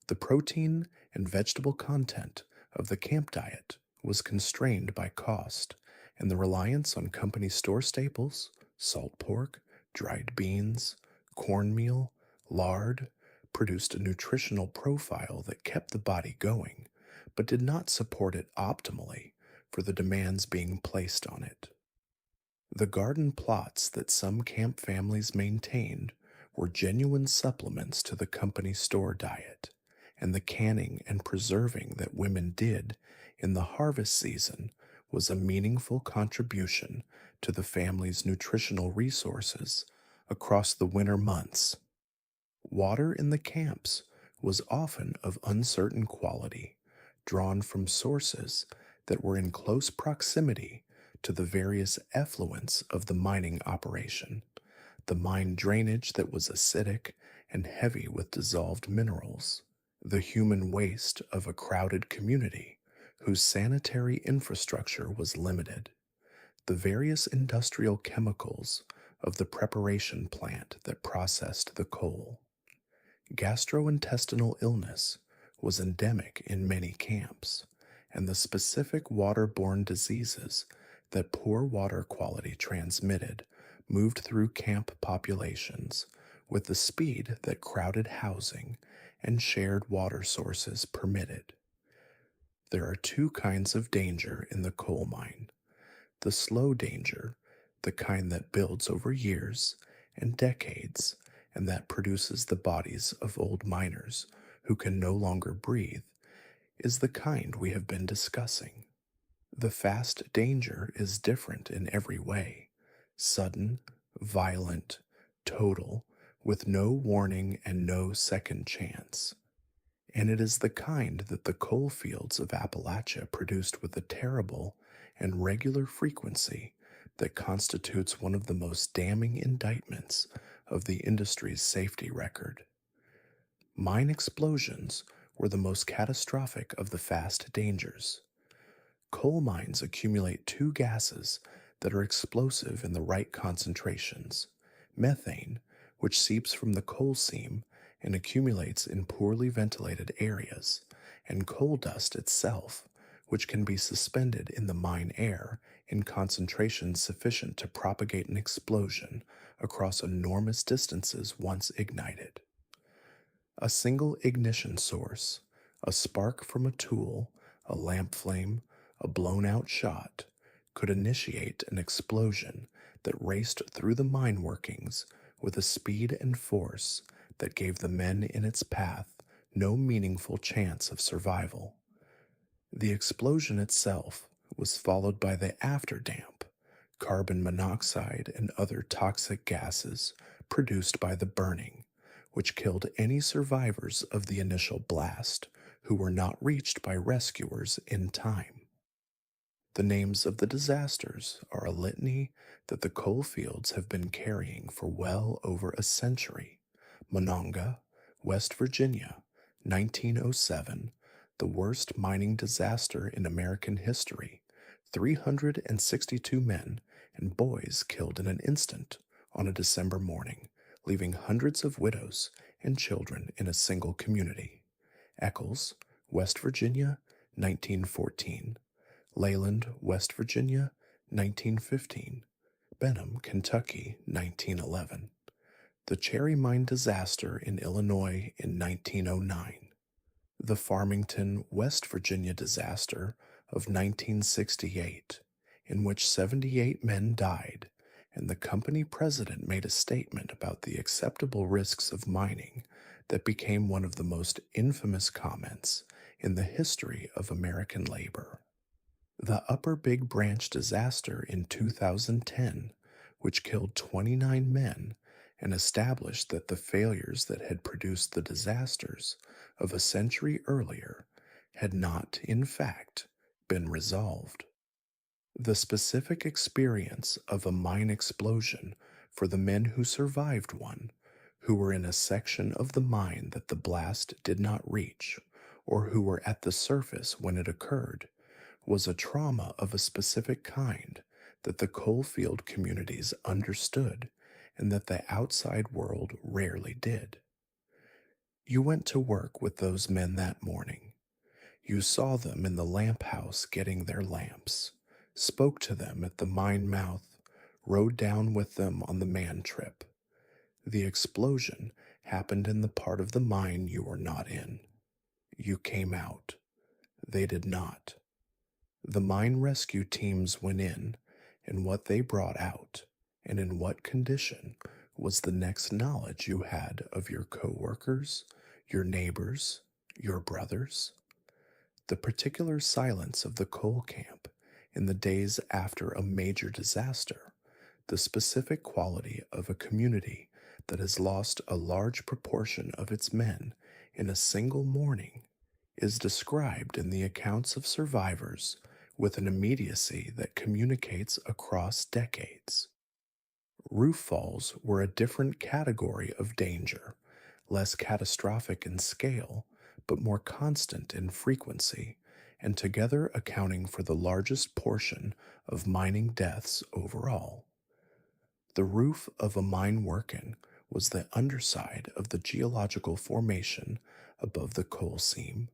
The protein and vegetable content of the camp diet was constrained by cost, and the reliance on company store staples, salt pork, dried beans, cornmeal, lard, produced a nutritional profile that kept the body going but did not support it optimally for the demands being placed on it. The garden plots that some camp families maintained were genuine supplements to the company store diet, and the canning and preserving that women did in the harvest season was a meaningful contribution to the family's nutritional resources across the winter months. Water in the camps was often of uncertain quality, drawn from sources that were in close proximity to the various effluents of the mining operation, the mine drainage that was acidic and heavy with dissolved minerals, the human waste of a crowded community whose sanitary infrastructure was limited, the various industrial chemicals of the preparation plant that processed the coal. Gastrointestinal illness was endemic in many camps, and the specific waterborne diseases that poor water quality transmitted moved through camp populations with the speed that crowded housing and shared water sources permitted. There are two kinds of danger in the coal mine: the slow danger, the kind that builds over years and decades and that produces the bodies of old miners who can no longer breathe, is the kind we have been discussing. The fast danger is different in every way: sudden, violent, total, with no warning and no second chance. And it is the kind that the coal fields of Appalachia produced with a terrible and regular frequency that constitutes one of the most damning indictments of the industry's safety record. Mine explosions were the most catastrophic of the fast dangers. Coal mines accumulate two gases that are explosive in the right concentrations: methane, which seeps from the coal seam and accumulates in poorly ventilated areas, and coal dust itself, which can be suspended in the mine air in concentrations sufficient to propagate an explosion across enormous distances once ignited. A single ignition source, a spark from a tool, a lamp flame, a blown out shot, could initiate an explosion that raced through the mine workings with a speed and force that gave the men in its path no meaningful chance of survival. The explosion itself was followed by the afterdamp, carbon monoxide and other toxic gases produced by the burning, which killed any survivors of the initial blast who were not reached by rescuers in time. The names of the disasters are a litany that the coal fields have been carrying for well over a century. Monongah, West Virginia, 1907, the worst mining disaster in American history. 362 men and boys killed in an instant on a December morning, leaving hundreds of widows and children in a single community. Eccles, West Virginia, 1914. Leyland, West Virginia, 1915. Benham, Kentucky, 1911. The Cherry Mine disaster in Illinois in 1909. The Farmington, West Virginia disaster of 1968, in which 78 men died, and the company president made a statement about the acceptable risks of mining that became one of the most infamous comments in the history of American labor. The Upper Big Branch disaster in 2010, which killed 29 men and established that the failures that had produced the disasters of a century earlier had not, in fact, been resolved. The specific experience of a mine explosion for the men who survived one, who were in a section of the mine that the blast did not reach, or who were at the surface when it occurred, was a trauma of a specific kind that the coalfield communities understood and that the outside world rarely did. You went to work with those men that morning. You saw them in the lamp house getting their lamps, spoke to them at the mine mouth, rode down with them on the man trip. The explosion happened in the part of the mine you were not in. You came out. They did not. The mine rescue teams went in, and what they brought out, and in what condition, was the next knowledge you had of your coworkers, your neighbors, your brothers. The particular silence of the coal camp in the days after a major disaster, the specific quality of a community that has lost a large proportion of its men in a single morning, is described in the accounts of survivors with an immediacy that communicates across decades. Roof falls were a different category of danger, less catastrophic in scale, but more constant in frequency, and together accounting for the largest portion of mining deaths overall. The roof of a mine working was the underside of the geological formation above the coal seam,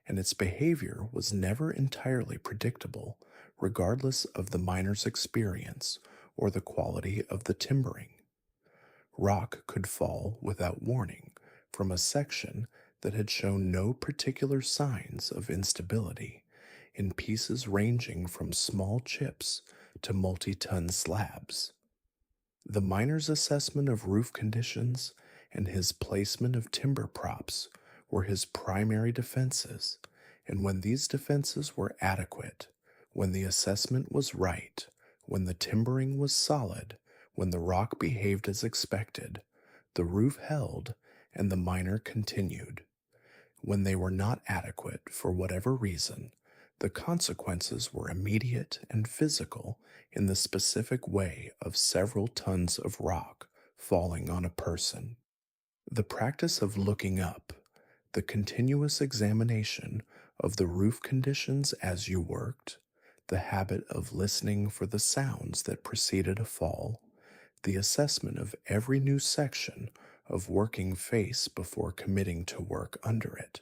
and its behavior was never entirely predictable, regardless of the miner's experience or the quality of the timbering. Rock could fall without warning from a section that had shown no particular signs of instability, in pieces ranging from small chips to multi-ton slabs. The miner's assessment of roof conditions and his placement of timber props were his primary defenses, and when these defenses were adequate, when the assessment was right, when the timbering was solid, when the rock behaved as expected, the roof held and the miner continued. When they were not adequate for whatever reason, the consequences were immediate and physical in the specific way of several tons of rock falling on a person. The practice of looking up, the continuous examination of the roof conditions as you worked, the habit of listening for the sounds that preceded a fall, the assessment of every new section of working face before committing to work under it,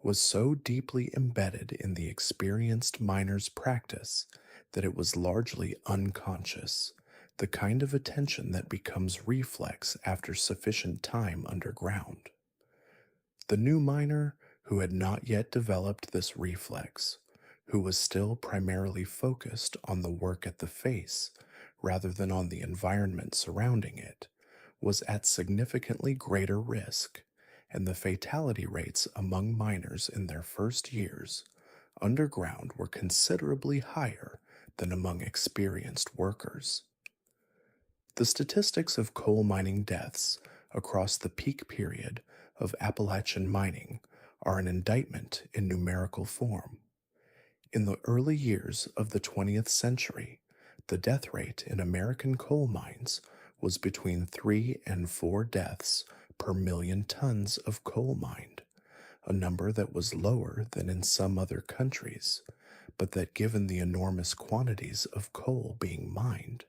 was so deeply embedded in the experienced miner's practice that it was largely unconscious, the kind of attention that becomes reflex after sufficient time underground. The new miner, who had not yet developed this reflex, who was still primarily focused on the work at the face rather than on the environment surrounding it, was at significantly greater risk, and the fatality rates among miners in their first years underground were considerably higher than among experienced workers. The statistics of coal mining deaths across the peak period of Appalachian mining are an indictment in numerical form. In the early years of the 20th century, the death rate in American coal mines was between 3 and 4 deaths per million tons of coal mined, a number that was lower than in some other countries, but that, given the enormous quantities of coal being mined,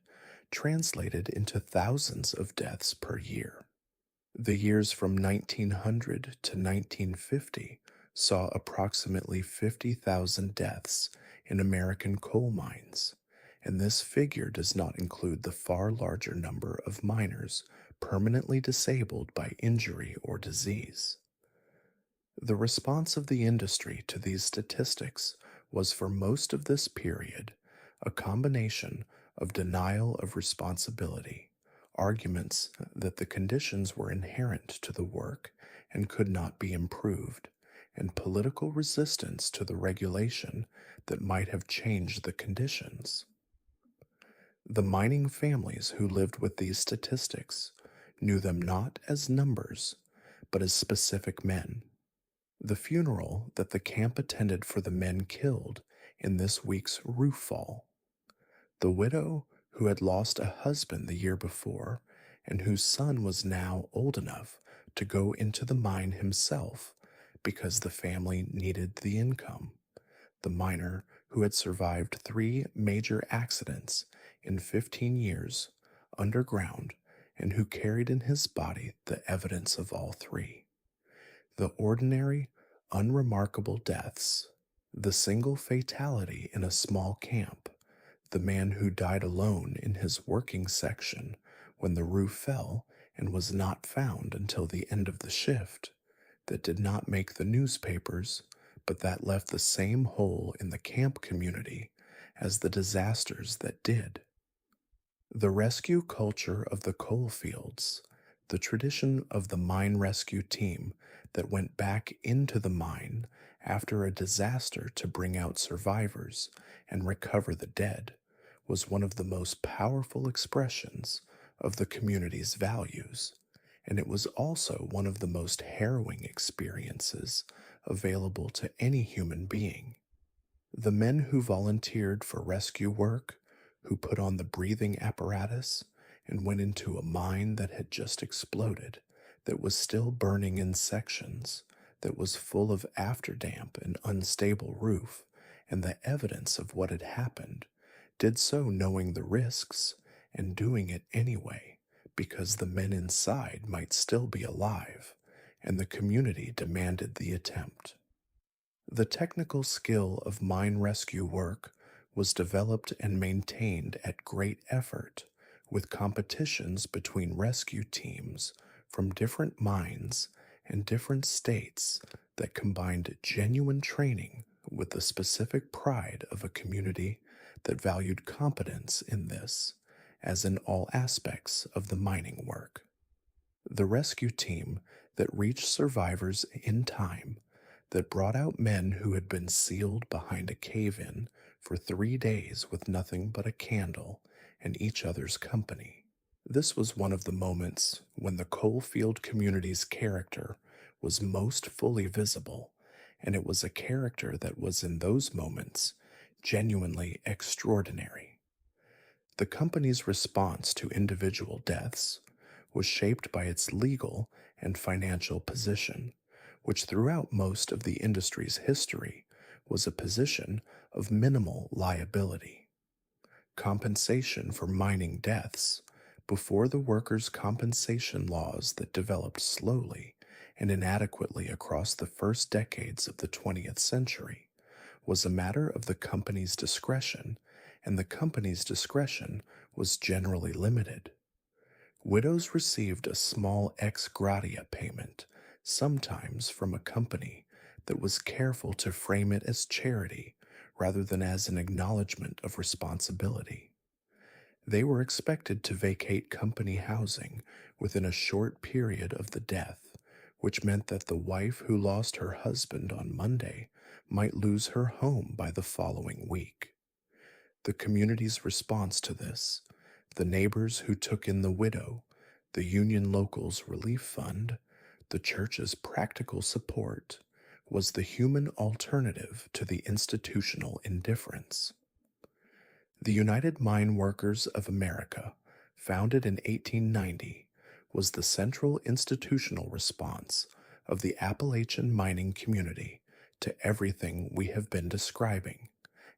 translated into thousands of deaths per year. The years from 1900 to 1950 saw approximately 50,000 deaths in American coal mines, and this figure does not include the far larger number of miners permanently disabled by injury or disease. The response of the industry to these statistics was, for most of this period, a combination of denial of responsibility, arguments that the conditions were inherent to the work and could not be improved, and political resistance to the regulation that might have changed the conditions. The mining families who lived with these statistics knew them not as numbers, but as specific men. The funeral that the camp attended for the men killed in this week's roof fall, the widow who had lost a husband the year before and whose son was now old enough to go into the mine himself because the family needed the income, the miner who had survived 3 major accidents in 15 years underground and who carried in his body the evidence of all 3. The ordinary, unremarkable deaths, the single fatality in a small camp, the man who died alone in his working section when the roof fell and was not found until the end of the shift, that did not make the newspapers, but that left the same hole in the camp community as the disasters that did. The rescue culture of the coal fields, the tradition of the mine rescue team that went back into the mine after a disaster to bring out survivors and recover the dead, was one of the most powerful expressions of the community's values, and it was also one of the most harrowing experiences available to any human being. The men who volunteered for rescue work, who put on the breathing apparatus and went into a mine that had just exploded, that was still burning in sections, that was full of afterdamp and unstable roof, and the evidence of what had happened, did so knowing the risks and doing it anyway, because the men inside might still be alive, and the community demanded the attempt. The technical skill of mine rescue work was developed and maintained at great effort, with competitions between rescue teams from different mines and different states that combined genuine training with the specific pride of a community that valued competence in this, as in all aspects of the mining work. The rescue team that reached survivors in time, that brought out men who had been sealed behind a cave in for 3 days with nothing but a candle and each other's company. This was one of the moments when the coalfield community's character was most fully visible, and it was a character that was in those moments genuinely extraordinary. The company's response to individual deaths was shaped by its legal and financial position, which throughout most of the industry's history was a position of minimal liability. Compensation for mining deaths, before the workers' compensation laws that developed slowly and inadequately across the first decades of the 20th century, was a matter of the company's discretion, and the company's discretion was generally limited. Widows received a small ex gratia payment, sometimes from a company that was careful to frame it as charity rather than as an acknowledgement of responsibility. They were expected to vacate company housing within a short period of the death, which meant that the wife who lost her husband on Monday might lose her home by the following week. The community's response to this, the neighbors who took in the widow, the Union Locals Relief Fund, the church's practical support, was the human alternative to the institutional indifference. The United Mine Workers of America, founded in 1890, was the central institutional response of the Appalachian mining community to everything we have been describing,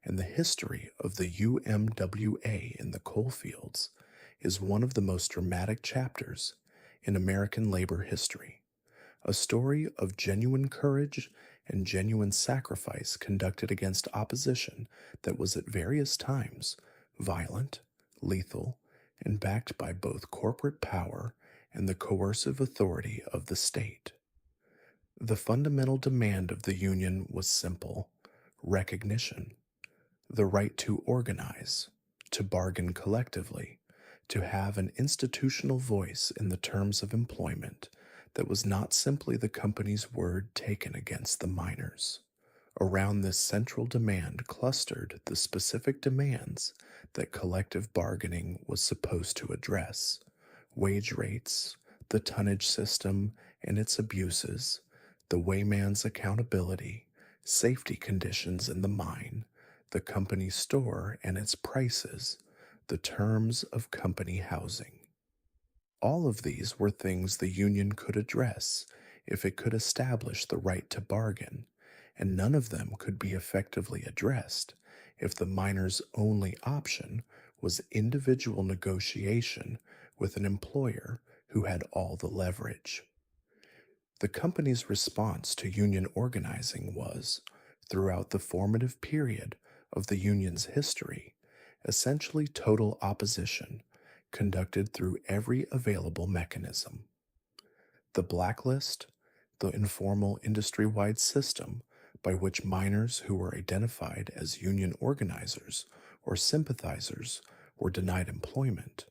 and the history of the UMWA in the coalfields is one of the most dramatic chapters in American labor history, a story of genuine courage and genuine sacrifice conducted against opposition that was at various times violent, lethal, and backed by both corporate power and the coercive authority of the state. The fundamental demand of the Union was simple: recognition, the right to organize, to bargain collectively, to have an institutional voice in the terms of employment that was not simply the company's word taken against the miners. Around this central demand clustered the specific demands that collective bargaining was supposed to address: wage rates, the tonnage system and its abuses, the weighman's accountability, safety conditions in the mine, the company store and its prices, the terms of company housing. All of these were things the Union could address if it could establish the right to bargain, and none of them could be effectively addressed if the miners' only option was individual negotiation with an employer who had all the leverage. The company's response to union organizing was, throughout the formative period of the Union's history, essentially total opposition, conducted through every available mechanism. The blacklist, the informal industry-wide system, by which miners who were identified as union organizers or sympathizers were denied employment,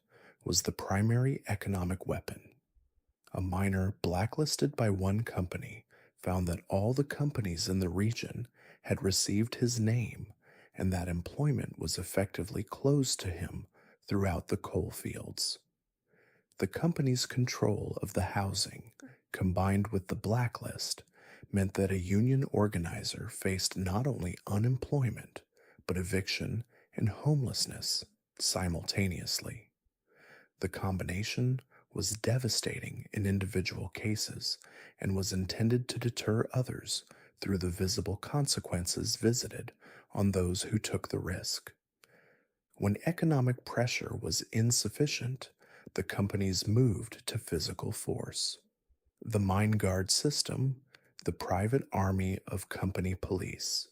was the primary economic weapon. A miner blacklisted by one company found that all the companies in the region had received his name and that employment was effectively closed to him throughout the coal fields. The company's control of the housing, combined with the blacklist, meant that a union organizer faced not only unemployment, but eviction and homelessness simultaneously. The combination was devastating in individual cases and was intended to deter others through the visible consequences visited on those who took the risk. When economic pressure was insufficient, the companies moved to physical force. The mine guard system, the private army of company police,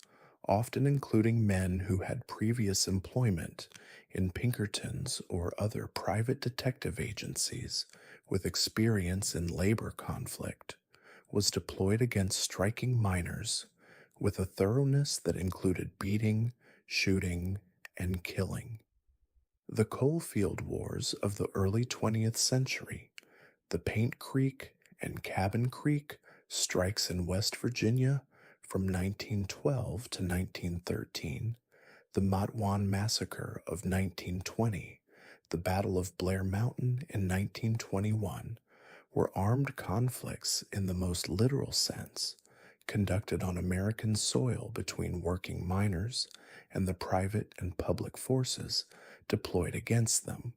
often including men who had previous employment in Pinkertons or other private detective agencies with experience in labor conflict, was deployed against striking miners with a thoroughness that included beating, shooting, and killing. The coalfield wars of the early 20th century, the Paint Creek and Cabin Creek strikes in West Virginia from 1912 to 1913, the Matwan Massacre of 1920, the Battle of Blair Mountain in 1921, were armed conflicts in the most literal sense, conducted on American soil between working miners and the private and public forces deployed against them,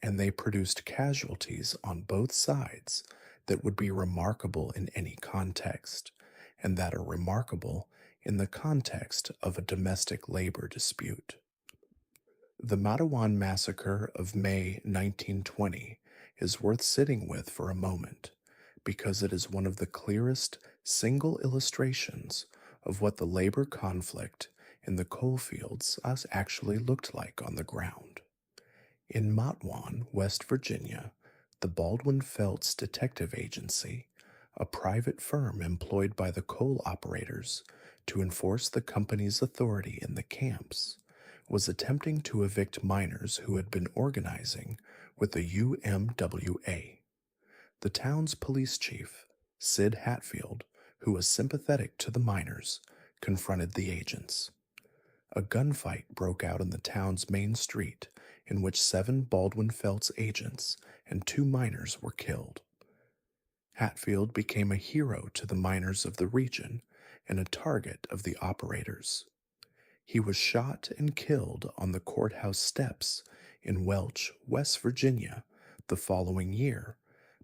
and they produced casualties on both sides that would be remarkable in any context, and that are remarkable in the context of a domestic labor dispute. The Mattawan Massacre of May 1920 is worth sitting with for a moment, because it is one of the clearest single illustrations of what the labor conflict in the coalfields actually looked like on the ground. In Matwan, West Virginia, the Baldwin Felts Detective Agency, a private firm employed by the coal operators to enforce the company's authority in the camps, was attempting to evict miners who had been organizing with the UMWA. The town's police chief, Sid Hatfield, who was sympathetic to the miners, confronted the agents. A gunfight broke out in the town's main street, in which 7 Baldwin Felts agents and 2 miners were killed. Hatfield became a hero to the miners of the region and a target of the operators. He was shot and killed on the courthouse steps in Welch, West Virginia, the following year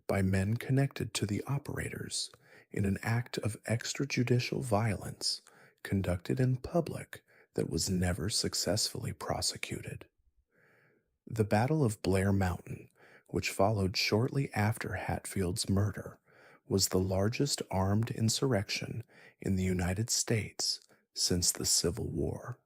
by men connected to the operators in an act of extrajudicial violence conducted in public that was never successfully prosecuted. The Battle of Blair Mountain, which followed shortly after Hatfield's murder, was the largest armed insurrection in the United States since the Civil War.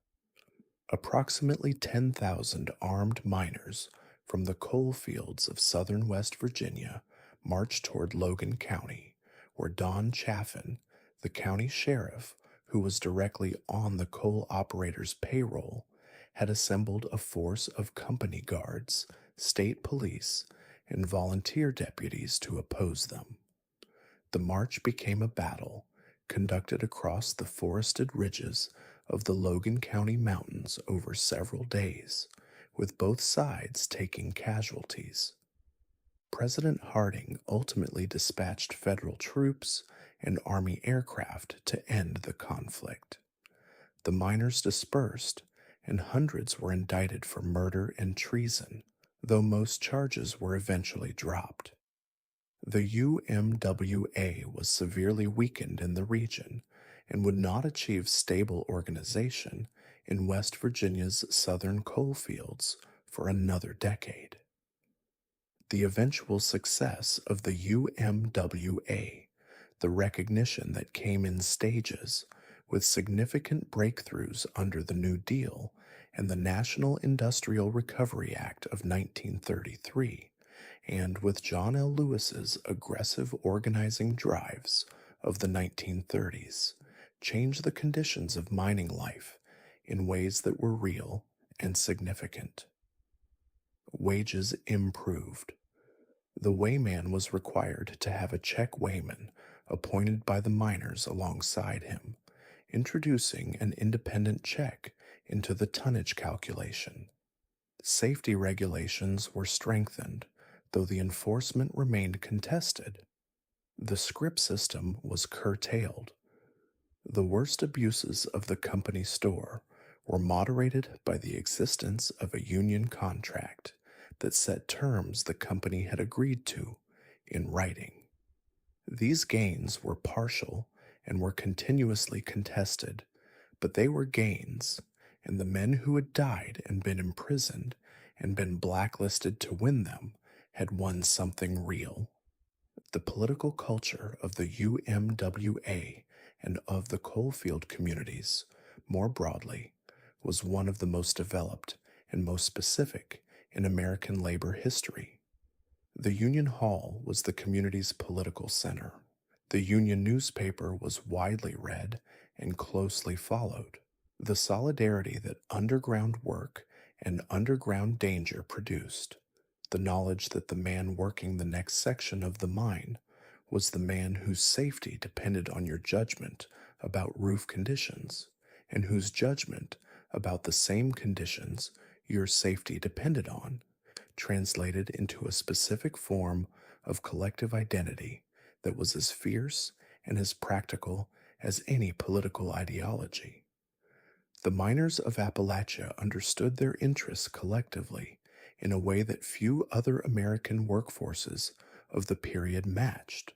Approximately 10,000 armed miners from the coal fields of southern West Virginia marched toward Logan County, where Don Chaffin, the county sheriff, who was directly on the coal operators' payroll, had assembled a force of company guards, state police, and volunteer deputies to oppose them. The march became a battle conducted across the forested ridges of the Logan County mountains over several days, with both sides taking casualties. President Harding ultimately dispatched federal troops and Army aircraft to end the conflict. The miners dispersed, and hundreds were indicted for murder and treason, though most charges were eventually dropped. The UMWA was severely weakened in the region and would not achieve stable organization in West Virginia's southern coal fields for another decade. The eventual success of the UMWA, the recognition that came in stages with significant breakthroughs under the New Deal and the National Industrial Recovery Act of 1933, and with John L. Lewis's aggressive organizing drives of the 1930s, changed the conditions of mining life in ways that were real and significant. Wages improved. The weighman was required to have a check weighman appointed by the miners alongside him, introducing an independent check into the tonnage calculation. Safety regulations were strengthened, though the enforcement remained contested. The scrip system was curtailed. The worst abuses of the company store were moderated by the existence of a union contract that set terms the company had agreed to in writing. These gains were partial and were continuously contested, but they were gains, and the men who had died and been imprisoned and been blacklisted to win them had won something real. The political culture of the UMWA and of the coalfield communities, more broadly, was one of the most developed and most specific in American labor history. The Union Hall was the community's political center. The Union newspaper was widely read and closely followed. The solidarity that underground work and underground danger produced, the knowledge that the man working the next section of the mine was the man whose safety depended on your judgment about roof conditions, and whose judgment about the same conditions your safety depended on, translated into a specific form of collective identity that was as fierce and as practical as any political ideology. The miners of Appalachia understood their interests collectively in a way that few other American workforces of the period matched,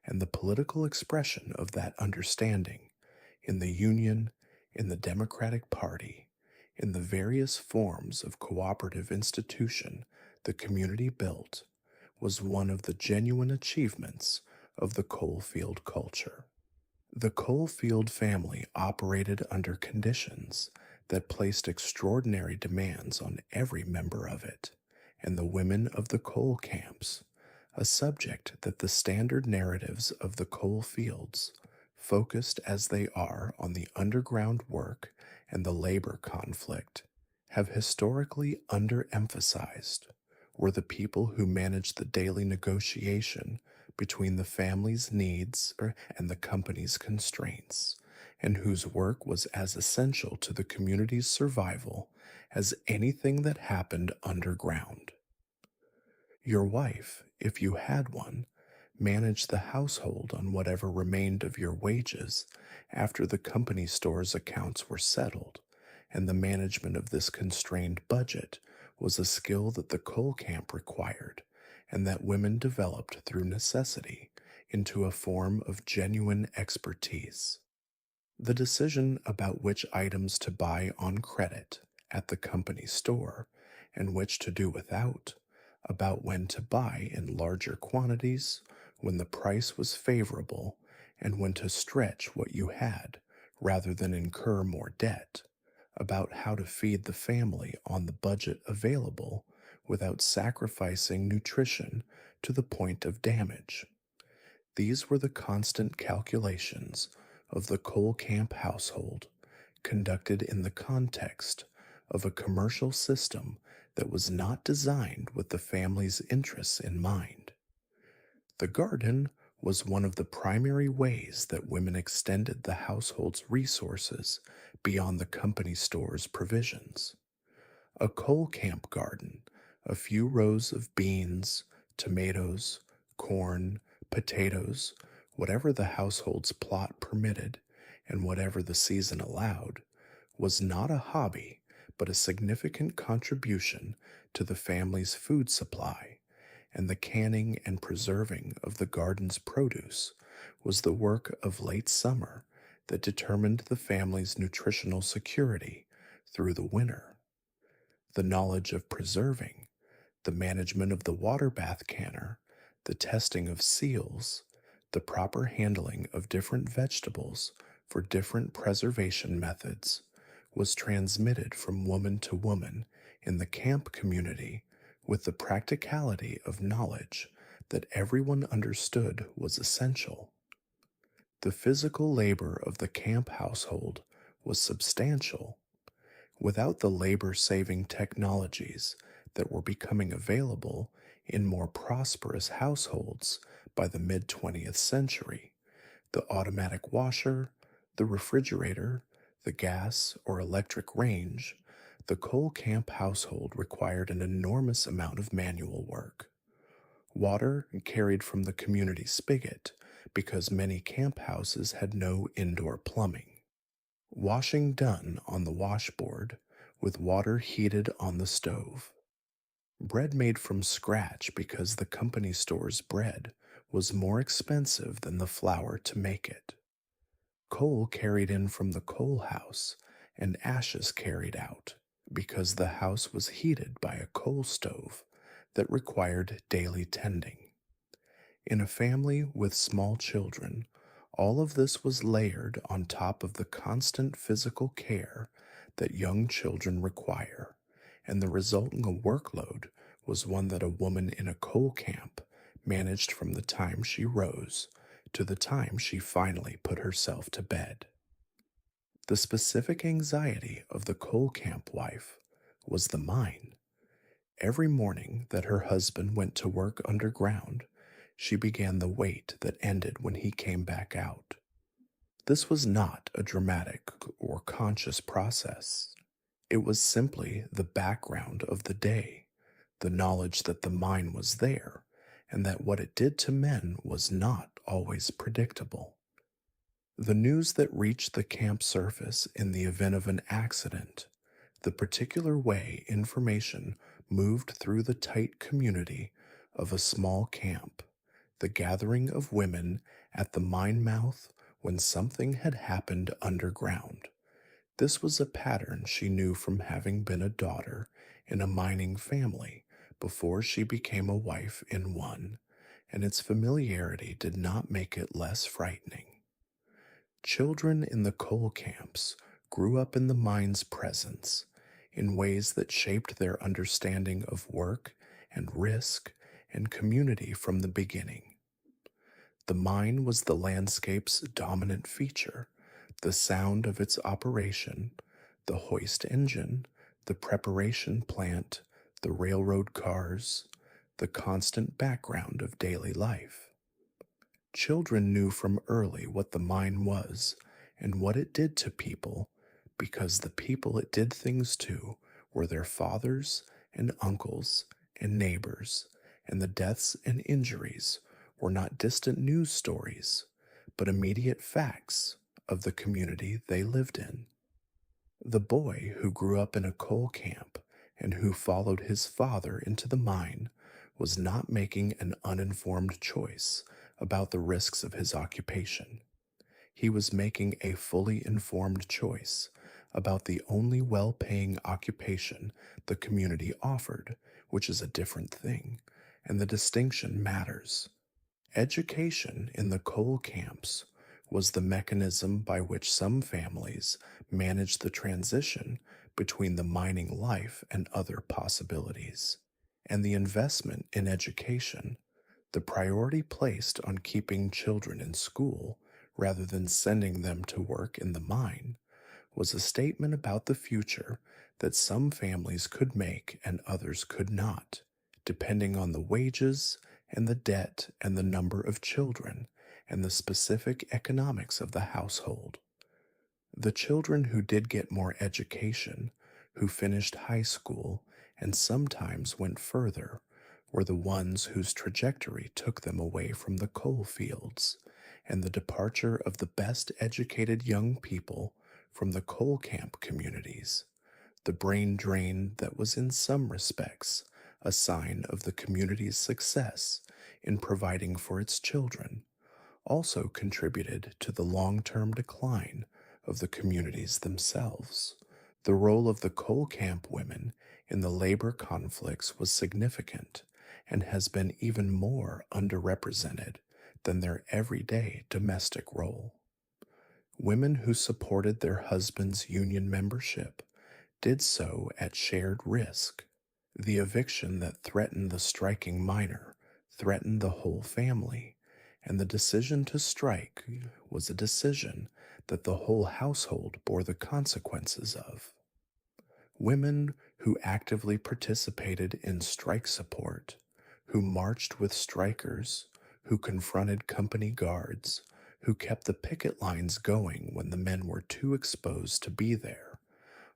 and the political expression of that understanding in the Union, in the Democratic Party, in the various forms of cooperative institution the community built, was one of the genuine achievements of the coalfield culture. The coalfield family operated under conditions that placed extraordinary demands on every member of it, and the women of the coal camps, a subject that the standard narratives of the coal fields, focused as they are on the underground work and the labor conflict, have historically underemphasized, were the people who managed the daily negotiation between the family's needs and the company's constraints, and whose work was as essential to the community's survival as anything that happened underground. Your wife, if you had one, managed the household on whatever remained of your wages after the company store's accounts were settled, and the management of this constrained budget was a skill that the coal camp required, and that women developed through necessity into a form of genuine expertise. The decision about which items to buy on credit at the company store and which to do without, about when to buy in larger quantities, when the price was favorable, and when to stretch what you had rather than incur more debt, about how to feed the family on the budget available without sacrificing nutrition to the point of damage. These were the constant calculations of the coal camp household, conducted in the context of a commercial system that was not designed with the family's interests in mind. The garden was one of the primary ways that women extended the household's resources beyond the company store's provisions. A coal camp garden, a few rows of beans, tomatoes, corn, potatoes, whatever the household's plot permitted, and whatever the season allowed, was not a hobby, but a significant contribution to the family's food supply, and the canning and preserving of the garden's produce was the work of late summer that determined the family's nutritional security through the winter. The knowledge of preserving, the management of the water bath canner, the testing of seals, the proper handling of different vegetables for different preservation methods, was transmitted from woman to woman in the camp community with the practicality of knowledge that everyone understood was essential. The physical labor of the camp household was substantial. Without the labor saving technologies that were becoming available in more prosperous households by the mid 20th century, the automatic washer, the refrigerator, the gas or electric range, the coal camp household required an enormous amount of manual work. Water carried from the community spigot because many camp houses had no indoor plumbing. Washing done on the washboard with water heated on the stove. Bread made from scratch because the company store's bread was more expensive than the flour to make it. Coal carried in from the coal house and ashes carried out because the house was heated by a coal stove that required daily tending. In a family with small children, all of this was layered on top of the constant physical care that young children require, and the resulting workload was one that a woman in a coal camp managed from the time she rose to the time she finally put herself to bed. The specific anxiety of the coal camp wife was the mine. Every morning that her husband went to work underground, she began the wait that ended when he came back out. This was not a dramatic or conscious process. It was simply the background of the day, the knowledge that the mine was there, and that what it did to men was not always predictable. The news that reached the camp surface in the event of an accident, the particular way information moved through the tight community of a small camp, the gathering of women at the mine mouth when something had happened underground. This was a pattern she knew from having been a daughter in a mining family before she became a wife in one, and its familiarity did not make it less frightening. Children in the coal camps grew up in the mine's presence in ways that shaped their understanding of work and risk and community from the beginning. The mine was the landscape's dominant feature, the sound of its operation, the hoist engine, the preparation plant, the railroad cars, the constant background of daily life. Children knew from early what the mine was and what it did to people because the people it did things to were their fathers and uncles and neighbors, and the deaths and injuries were not distant news stories, but immediate facts of the community they lived in. The boy who grew up in a coal camp and who followed his father into the mine was not making an uninformed choice about the risks of his occupation. He was making a fully informed choice about the only well paying occupation the community offered, which is a different thing, and the distinction matters. Education in the coal camps was the mechanism by which some families managed the transition between the mining life and other possibilities. And the investment in education, the priority placed on keeping children in school rather than sending them to work in the mine, was a statement about the future that some families could make and others could not, depending on the wages and the debt and the number of children and the specific economics of the household. The children who did get more education, who finished high school and sometimes went further, were the ones whose trajectory took them away from the coal fields, and the departure of the best educated young people from the coal camp communities, the brain drain that was in some respects a sign of the community's success in providing for its children, also contributed to the long-term decline of the communities themselves. The role of the coal camp women in the labor conflicts was significant and has been even more underrepresented than their everyday domestic role. Women who supported their husband's union membership did so at shared risk. The eviction that threatened the striking miner threatened the whole family, and the decision to strike was a decision that the whole household bore the consequences of. Women who actively participated in strike support, who marched with strikers, who confronted company guards, who kept the picket lines going when the men were too exposed to be there,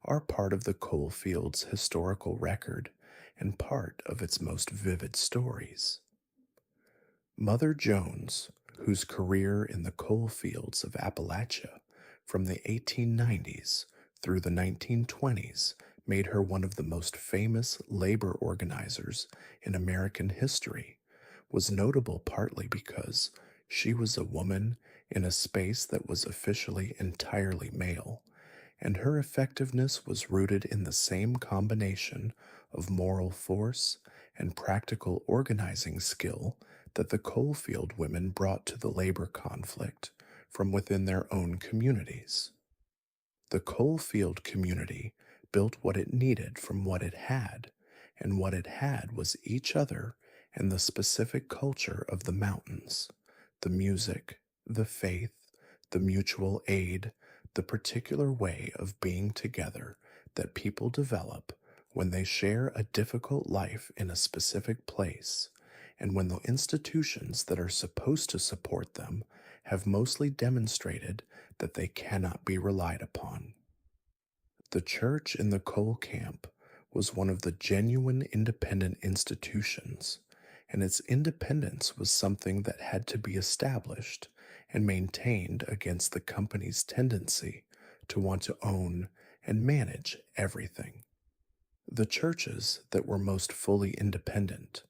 are part of the coal field's historical record and part of its most vivid stories. Mother Jones, whose career in the coal fields of Appalachia from the 1890s through the 1920s made her one of the most famous labor organizers in American history, was notable partly because she was a woman in a space that was officially entirely male, and her effectiveness was rooted in the same combination of moral force and practical organizing skill that the coalfield women brought to the labor conflict from within their own communities. The coalfield community built what it needed from what it had, and what it had was each other and the specific culture of the mountains, the music, the faith, the mutual aid, the particular way of being together that people develop when they share a difficult life in a specific place, and when the institutions that are supposed to support them have mostly demonstrated that they cannot be relied upon. The church in the coal camp was one of the genuine independent institutions, and its independence was something that had to be established and maintained against the company's tendency to want to own and manage everything. The churches that were most fully independent,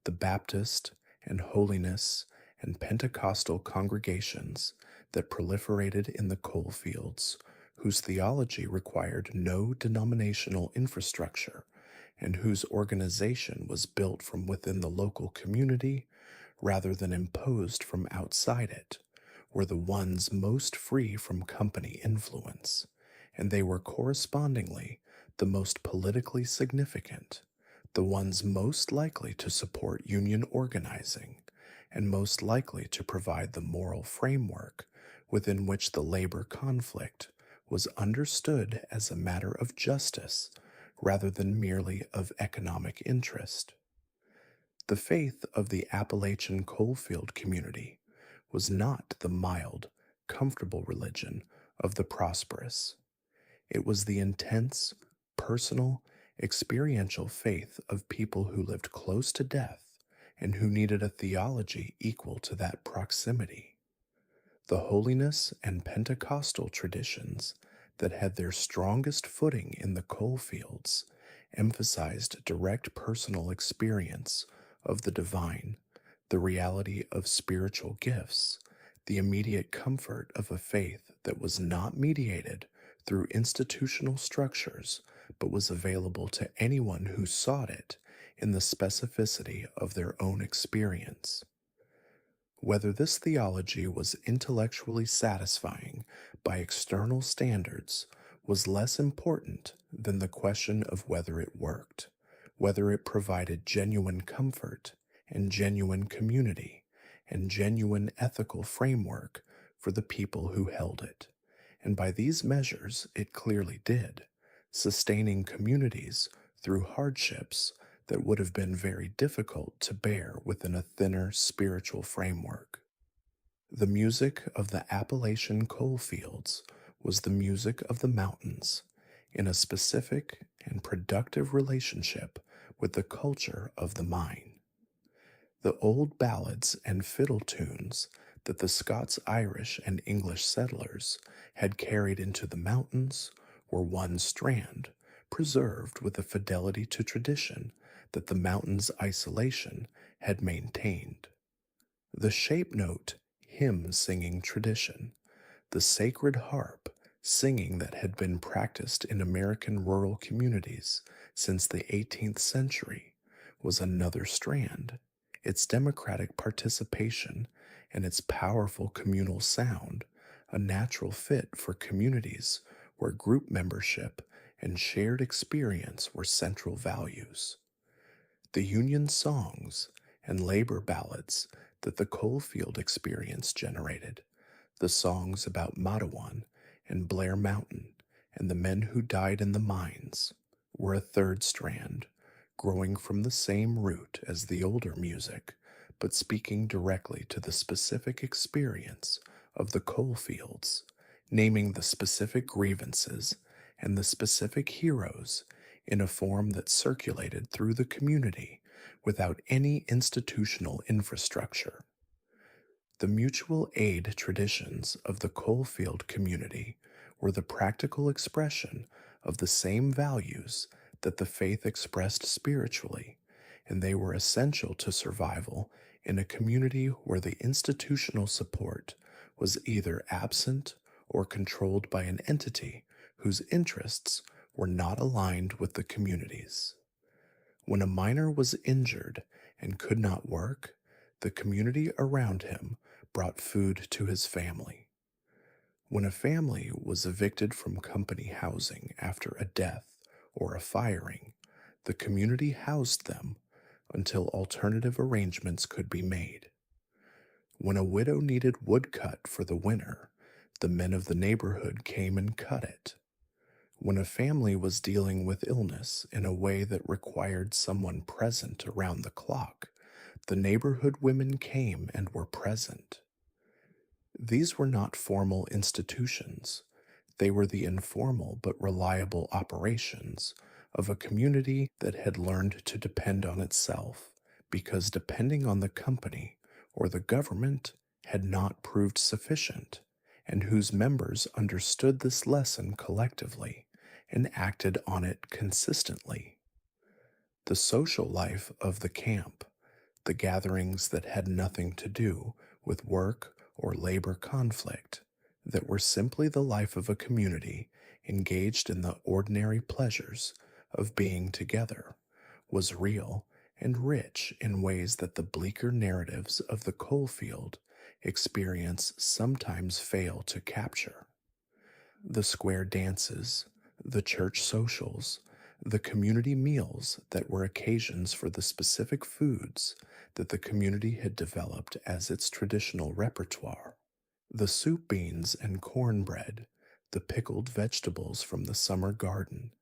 the Baptist and Holiness and Pentecostal congregations that proliferated in the coal fields, whose theology required no denominational infrastructure and whose organization was built from within the local community rather than imposed from outside it, were the ones most free from company influence, and they were correspondingly the most politically significant, the ones most likely to support union organizing, and most likely to provide the moral framework within which the labor conflict was understood as a matter of justice rather than merely of economic interest. The faith of the Appalachian coalfield community was not the mild, comfortable religion of the prosperous. It was the intense, personal, experiential faith of people who lived close to death and who needed a theology equal to that proximity. The holiness and Pentecostal traditions that had their strongest footing in the coal fields emphasized direct personal experience of the divine, the reality of spiritual gifts, the immediate comfort of a faith that was not mediated through institutional structures but was available to anyone who sought it in the specificity of their own experience. Whether this theology was intellectually satisfying by external standards was less important than the question of whether it worked, whether it provided genuine comfort and genuine community and genuine ethical framework for the people who held it. And by these measures, it clearly did, sustaining communities through hardships that would have been very difficult to bear within a thinner spiritual framework. The music of the Appalachian coal fields was the music of the mountains in a specific and productive relationship with the culture of the mine. The old ballads and fiddle tunes that the Scots-Irish and English settlers had carried into the mountains were one strand, preserved with a fidelity to tradition that the mountain's isolation had maintained. The shape note, hymn singing tradition, the sacred harp singing that had been practiced in American rural communities since the 18th century, was another strand. Its democratic participation and its powerful communal sound, a natural fit for communities where group membership and shared experience were central values. The Union songs and labor ballads that the coalfield experience generated, the songs about Matawan and Blair Mountain and the men who died in the mines, were a third strand, growing from the same root as the older music, but speaking directly to the specific experience of the coal fields, naming the specific grievances and the specific heroes in a form that circulated through the community without any institutional infrastructure. The mutual aid traditions of the coalfield community were the practical expression of the same values that the faith expressed spiritually, and they were essential to survival in a community where the institutional support was either absent or controlled by an entity whose interests were not aligned with the community's. When a miner was injured and could not work, the community around him brought food to his family. When a family was evicted from company housing after a death or a firing, the community housed them until alternative arrangements could be made. When a widow needed wood cut for the winter, the men of the neighborhood came and cut it. When a family was dealing with illness in a way that required someone present around the clock, the neighborhood women came and were present. These were not formal institutions. They were the informal but reliable operations of a community that had learned to depend on itself, because depending on the company or the government had not proved sufficient, and whose members understood this lesson collectively and acted on it consistently. The social life of the camp, the gatherings that had nothing to do with work or labor conflict, that were simply the life of a community engaged in the ordinary pleasures of being together, was real and rich in ways that the bleaker narratives of the coalfield experience sometimes fail to capture. The square dances, the church socials, the community meals that were occasions for the specific foods that the community had developed as its traditional repertoire, the soup beans and cornbread, the pickled vegetables from the summer garden,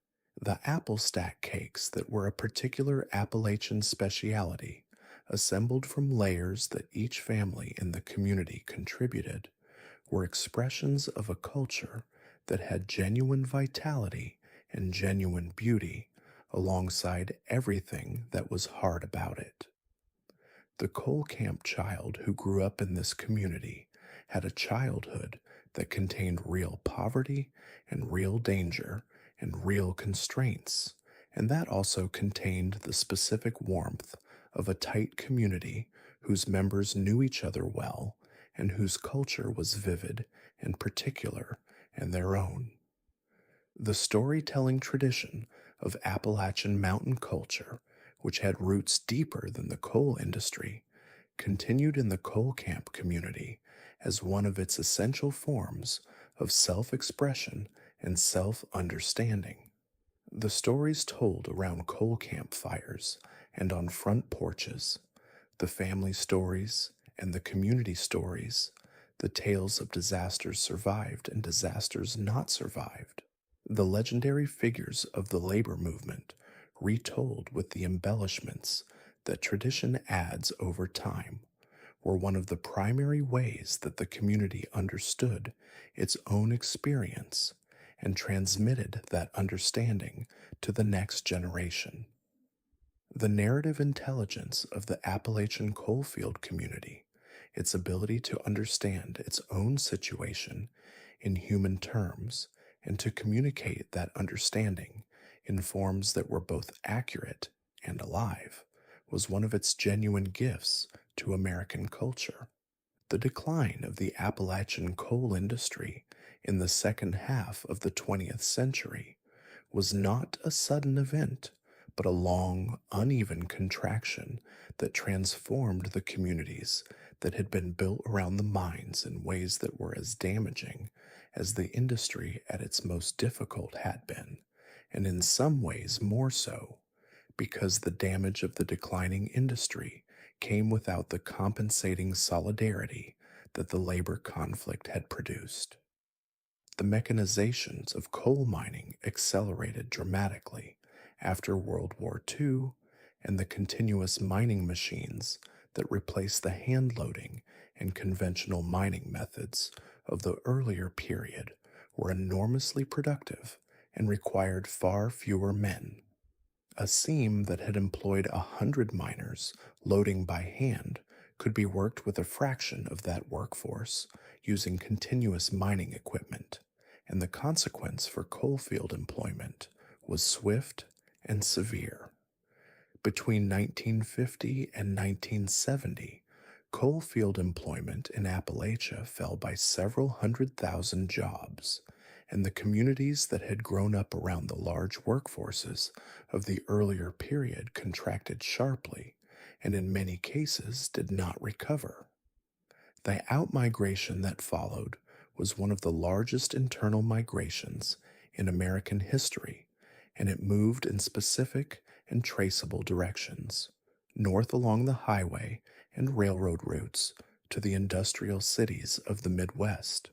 the apple stack cakes that were a particular Appalachian speciality, assembled from layers that each family in the community contributed, were expressions of a culture that had genuine vitality and genuine beauty alongside everything that was hard about it. The coal camp child who grew up in this community had a childhood that contained real poverty and real danger and real constraints, and that also contained the specific warmth of a tight community whose members knew each other well and whose culture was vivid and particular and their own. The storytelling tradition of Appalachian mountain culture, which had roots deeper than the coal industry, continued in the coal camp community as one of its essential forms of self-expression and self-understanding. The stories told around coal campfires and on front porches, the family stories and the community stories, the tales of disasters survived and disasters not survived, the legendary figures of the labor movement retold with the embellishments that tradition adds over time, were one of the primary ways that the community understood its own experience and transmitted that understanding to the next generation. The narrative intelligence of the Appalachian coalfield community, its ability to understand its own situation in human terms and to communicate that understanding in forms that were both accurate and alive, was one of its genuine gifts to American culture. The decline of the Appalachian coal industry in the second half of the 20th century was not a sudden event, but a long, uneven contraction that transformed the communities that had been built around the mines in ways that were as damaging as the industry at its most difficult had been, and in some ways more so, because the damage of the declining industry came without the compensating solidarity that the labor conflict had produced. The mechanizations of coal mining accelerated dramatically after World War II, and the continuous mining machines that replaced the hand loading and conventional mining methods of the earlier period were enormously productive and required far fewer men. A seam that had employed 100 miners loading by hand could be worked with a fraction of that workforce using continuous mining equipment, and the consequence for coalfield employment was swift and severe. Between 1950 and 1970, coalfield employment in Appalachia fell by several 100,000 jobs, and the communities that had grown up around the large workforces of the earlier period contracted sharply and in many cases did not recover. The outmigration that followed was one of the largest internal migrations in American history, and it moved in specific and traceable directions, north along the highway and railroad routes to the industrial cities of the Midwest,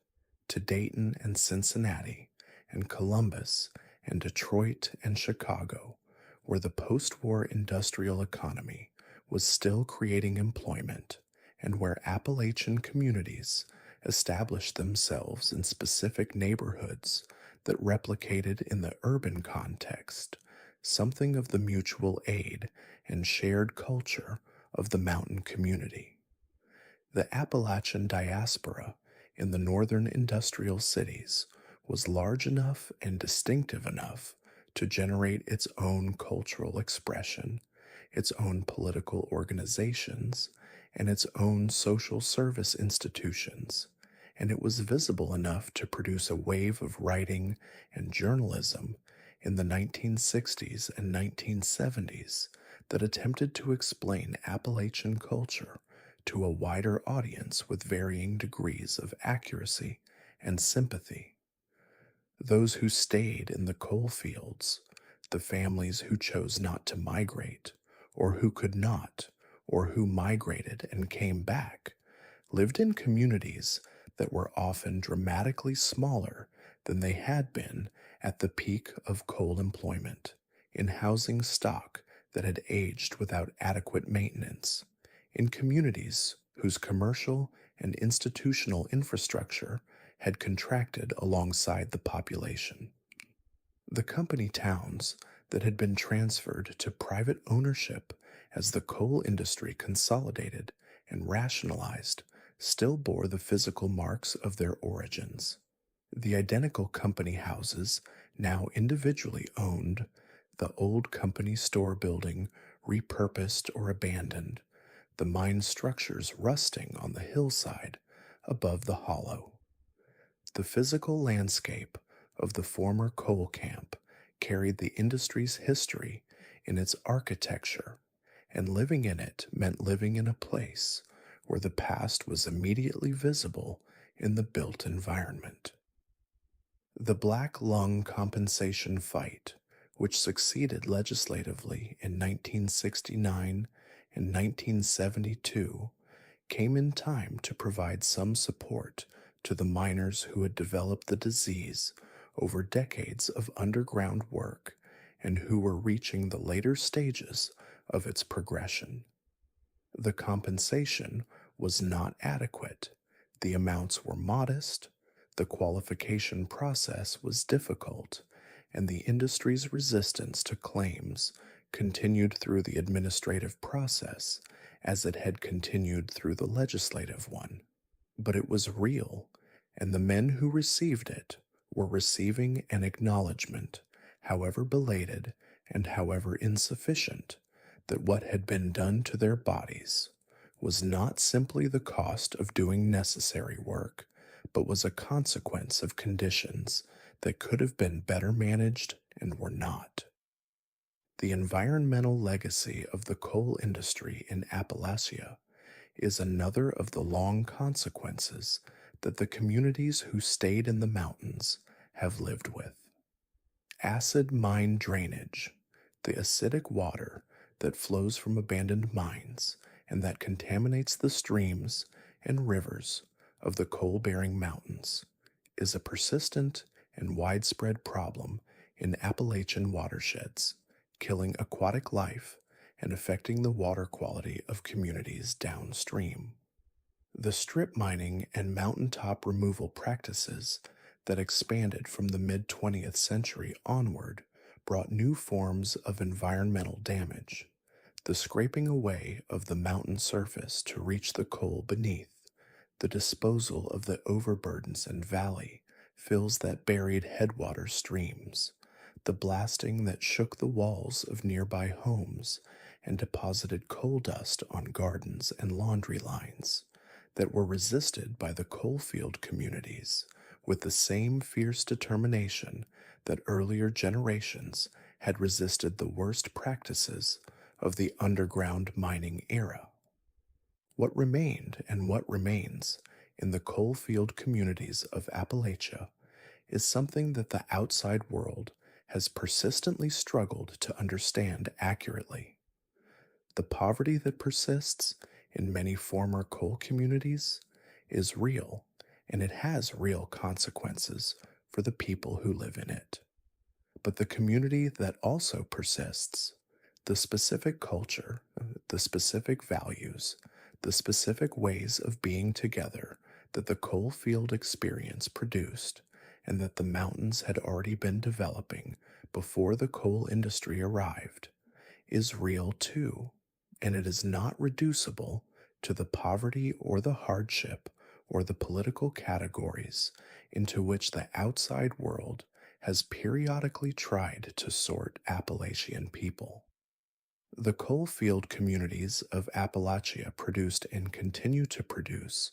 to Dayton and Cincinnati, and Columbus, and Detroit and Chicago, where the post war industrial economy was still creating employment, and where Appalachian communities established themselves in specific neighborhoods that replicated in the urban context something of the mutual aid and shared culture of the mountain community. The Appalachian diaspora in the northern industrial cities was large enough and distinctive enough to generate its own cultural expression, its own political organizations, and its own social service institutions, and it was visible enough to produce a wave of writing and journalism in the 1960s and 1970s that attempted to explain Appalachian culture to a wider audience with varying degrees of accuracy and sympathy. Those who stayed in the coal fields, the families who chose not to migrate, or who could not, or who migrated and came back, lived in communities that were often dramatically smaller than they had been at the peak of coal employment, in housing stock that had aged without adequate maintenance, in communities whose commercial and institutional infrastructure had contracted alongside the population. The company towns that had been transferred to private ownership as the coal industry consolidated and rationalized still bore the physical marks of their origins. The identical company houses, now individually owned, the old company store building repurposed or abandoned, the mine structures rusting on the hillside above the hollow. The physical landscape of the former coal camp carried the industry's history in its architecture, and living in it meant living in a place where the past was immediately visible in the built environment. The Black Lung compensation fight, which succeeded legislatively in 1969 and 1972, came in time to provide some support to the miners who had developed the disease over decades of underground work and who were reaching the later stages of its progression. The compensation was not adequate, the amounts were modest, the qualification process was difficult, and the industry's resistance to claims continued through the administrative process as it had continued through the legislative one. But it was real, and the men who received it were receiving an acknowledgment, however belated and however insufficient, that what had been done to their bodies was not simply the cost of doing necessary work, but was a consequence of conditions that could have been better managed and were not. The environmental legacy of the coal industry in Appalachia is another of the long consequences that the communities who stayed in the mountains have lived with. Acid mine drainage, the acidic water that flows from abandoned mines and that contaminates the streams and rivers of the coal bearing mountains, is a persistent and widespread problem in Appalachian watersheds, killing aquatic life and affecting the water quality of communities downstream. The strip mining and mountaintop removal practices that expanded from the mid-20th century onward brought new forms of environmental damage. The scraping away of the mountain surface to reach the coal beneath, the disposal of the overburdens and valley fills that buried headwater streams, the blasting that shook the walls of nearby homes and deposited coal dust on gardens and laundry lines that were resisted by the coalfield communities with the same fierce determination that earlier generations had resisted the worst practices of the underground mining era. What remained and what remains in the coalfield communities of Appalachia is something that the outside world has persistently struggled to understand accurately. The poverty that persists in many former coal communities is real, and it has real consequences for the people who live in it. But the community that also persists, the specific culture, the specific values, the specific ways of being together that the coal field experience produced, and that the mountains had already been developing before the coal industry arrived, is real too, and it is not reducible to the poverty or the hardship or the political categories into which the outside world has periodically tried to sort Appalachian people. The coal field communities of Appalachia produced and continue to produce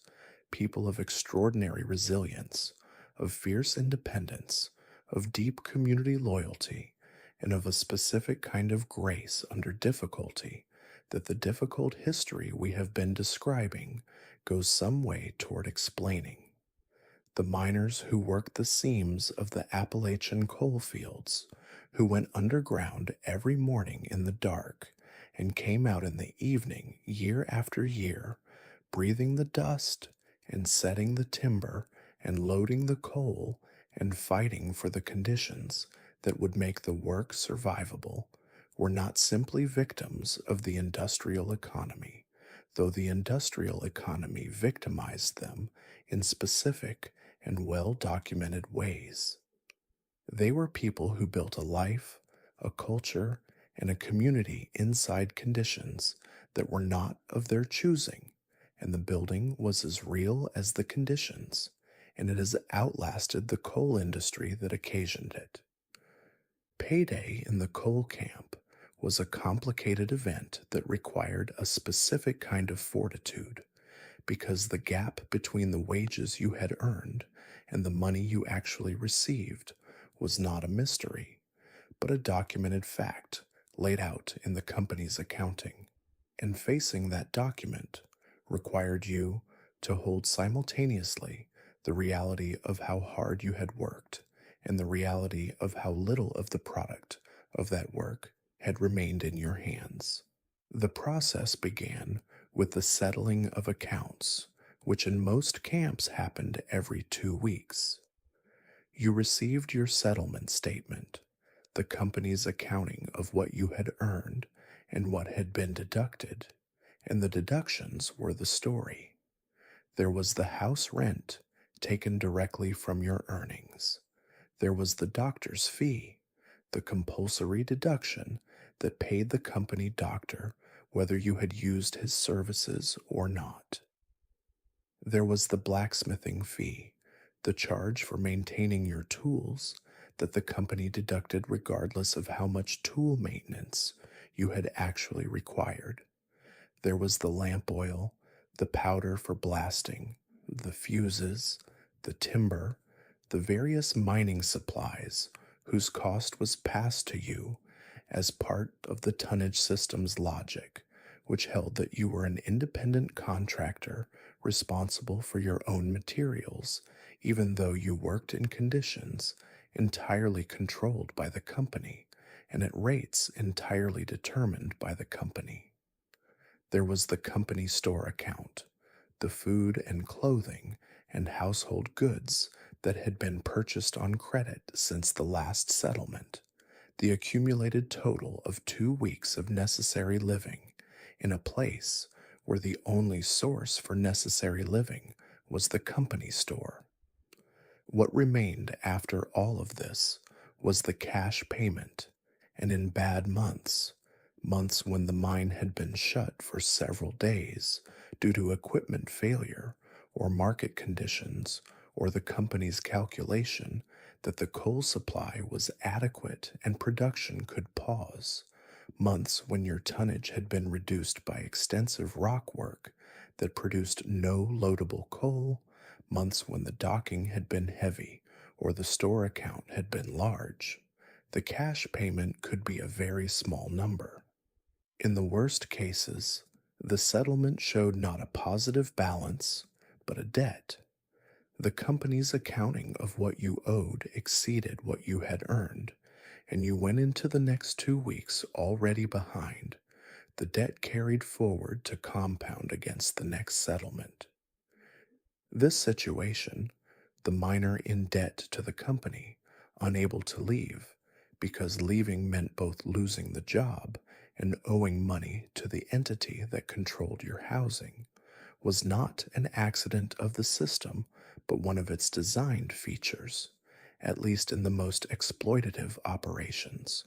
people of extraordinary resilience, of fierce independence, of deep community loyalty, and of a specific kind of grace under difficulty that the difficult history we have been describing goes some way toward explaining. The miners who worked the seams of the Appalachian coal fields, who went underground every morning in the dark and came out in the evening year after year, breathing the dust and setting the timber and loading the coal and fighting for the conditions that would make the work survivable, were not simply victims of the industrial economy, though the industrial economy victimized them in specific and well documented ways. They were people who built a life, a culture, and a community inside conditions that were not of their choosing, and the building was as real as the conditions, and it has outlasted the coal industry that occasioned it. Payday in the coal camp was a complicated event that required a specific kind of fortitude, because the gap between the wages you had earned and the money you actually received was not a mystery, but a documented fact laid out in the company's accounting. And facing that document required you to hold simultaneously the reality of how hard you had worked and the reality of how little of the product of that work had remained in your hands. The process began with the settling of accounts, which in most camps happened every 2 weeks. You received your settlement statement, the company's accounting of what you had earned and what had been deducted, and the deductions were the story. There was the house rent taken directly from your earnings. There was the doctor's fee, the compulsory deduction that paid the company doctor whether you had used his services or not. There was the blacksmithing fee, the charge for maintaining your tools that the company deducted regardless of how much tool maintenance you had actually required. There was the lamp oil, the powder for blasting, the fuses, the timber, the various mining supplies whose cost was passed to you as part of the tonnage system's logic, which held that you were an independent contractor responsible for your own materials, even though you worked in conditions entirely controlled by the company and at rates entirely determined by the company. There was the company store account, the food and clothing and household goods that had been purchased on credit since the last settlement, the accumulated total of 2 weeks of necessary living in a place where the only source for necessary living was the company store. What remained after all of this was the cash payment, and in bad months, months when the mine had been shut for several days due to equipment failure or market conditions or the company's calculation that the coal supply was adequate and production could pause, months when your tonnage had been reduced by extensive rock work that produced no loadable coal, months when the docking had been heavy or the store account had been large, the cash payment could be a very small number. In the worst cases, the settlement showed not a positive balance, but a debt. The company's accounting of what you owed exceeded what you had earned, and you went into the next 2 weeks already behind, the debt carried forward to compound against the next settlement. This situation, the miner in debt to the company, unable to leave, because leaving meant both losing the job and owing money to the entity that controlled your housing, was not an accident of the system, but one of its designed features, at least in the most exploitative operations.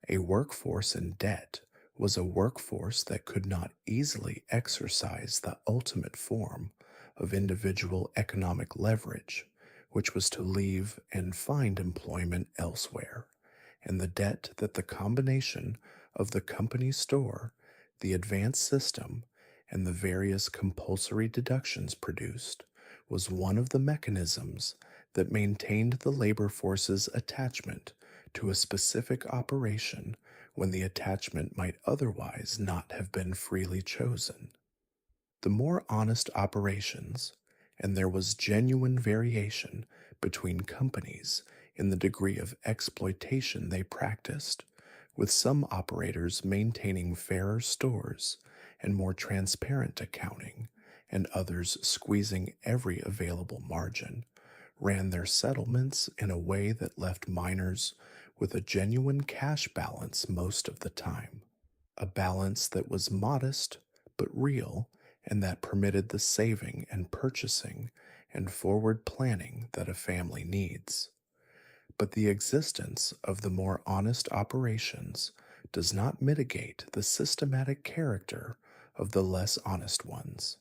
A workforce in debt was a workforce that could not easily exercise the ultimate form of individual economic leverage, which was to leave and find employment elsewhere, and the debt that the combination of the company store, the advanced system, and the various compulsory deductions produced was one of the mechanisms that maintained the labor force's attachment to a specific operation when the attachment might otherwise not have been freely chosen. The more honest operations, and there was genuine variation between companies in the degree of exploitation they practiced, with some operators maintaining fairer stores and more transparent accounting, and others squeezing every available margin, ran their settlements in a way that left miners with a genuine cash balance most of the time, a balance that was modest but real and that permitted the saving and purchasing and forward planning that a family needs. But the existence of the more honest operations does not mitigate the systematic character of the less honest ones,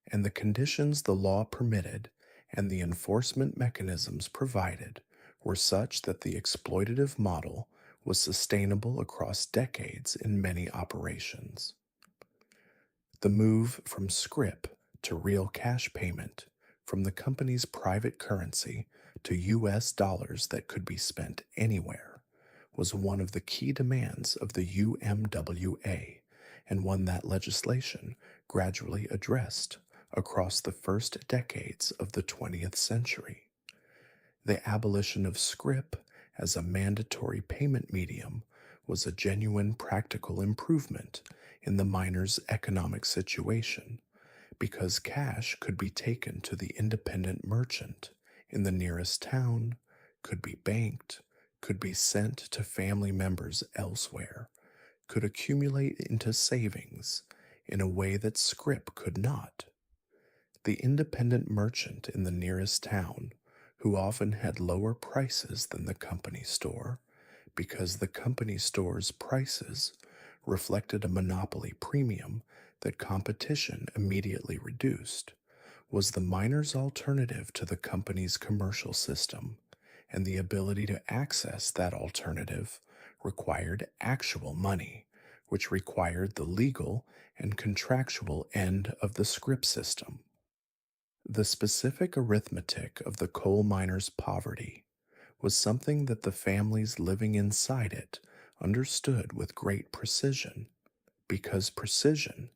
and the conditions the law permitted and the enforcement mechanisms provided were such that the exploitative model was sustainable across decades in many operations. The move from scrip to real cash payment, from the company's private currency to U.S. dollars that could be spent anywhere, was one of the key demands of the UMWA, and one that legislation gradually addressed across the first decades of the 20th century. The abolition of scrip as a mandatory payment medium was a genuine practical improvement in the miner's economic situation, because cash could be taken to the independent merchant in the nearest town, could be banked, could be sent to family members elsewhere, could accumulate into savings in a way that scrip could not. The independent merchant in the nearest town, who often had lower prices than the company store, because the company store's prices reflected a monopoly premium that competition immediately reduced, was the miner's alternative to the company's commercial system, and the ability to access that alternative required actual money, which required the legal and contractual end of the scrip system. The specific arithmetic of the coal miner's poverty was something that the families living inside it understood with great precision, because precision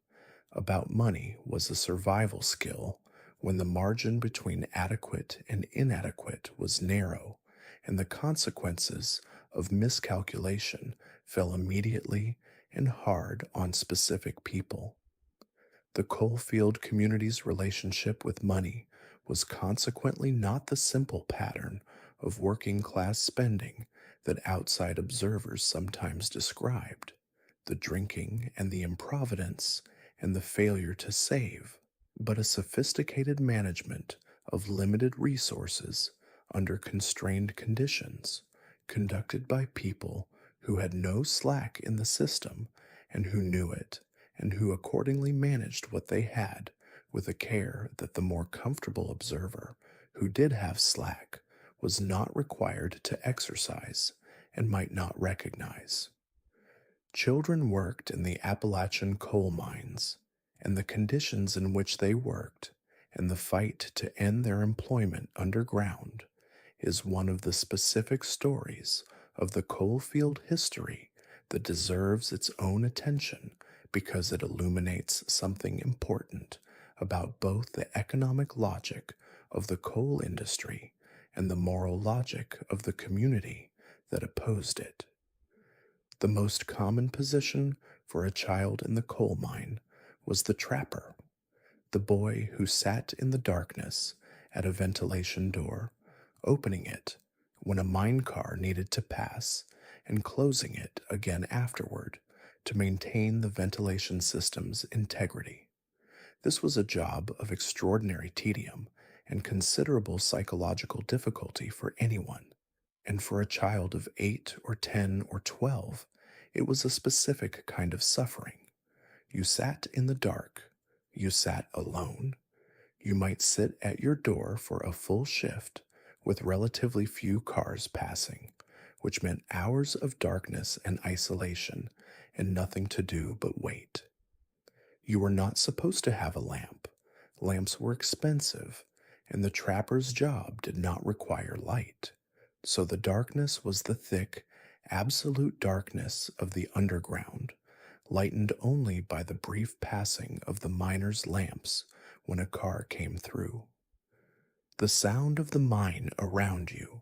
about money was a survival skill when the margin between adequate and inadequate was narrow, and the consequences of miscalculation fell immediately and hard on specific people. The coalfield community's relationship with money was consequently not the simple pattern of working class spending that outside observers sometimes described, the drinking and the improvidence and the failure to save, but a sophisticated management of limited resources under constrained conditions, conducted by people who had no slack in the system and who knew it, and who accordingly managed what they had with a care that the more comfortable observer who did have slack was not required to exercise and might not recognize. Children worked in the Appalachian coal mines, and the conditions in which they worked and the fight to end their employment underground is one of the specific stories of the coalfield history that deserves its own attention because it illuminates something important about both the economic logic of the coal industry and the moral logic of the community that opposed it. The most common position for a child in the coal mine was the trapper, the boy who sat in the darkness at a ventilation door, opening it when a mine car needed to pass and closing it again afterward to maintain the ventilation system's integrity. This was a job of extraordinary tedium and considerable psychological difficulty for anyone, and for a child of 8 or 10 or 12, it was a specific kind of suffering. You sat in the dark, you sat alone. You might sit at your door for a full shift with relatively few cars passing, which meant hours of darkness and isolation and nothing to do but wait. You were not supposed to have a lamp. Lamps were expensive, and the trapper's job did not require light. So the darkness was the thick, absolute darkness of the underground, lightened only by the brief passing of the miners' lamps when a car came through. The sound of the mine around you,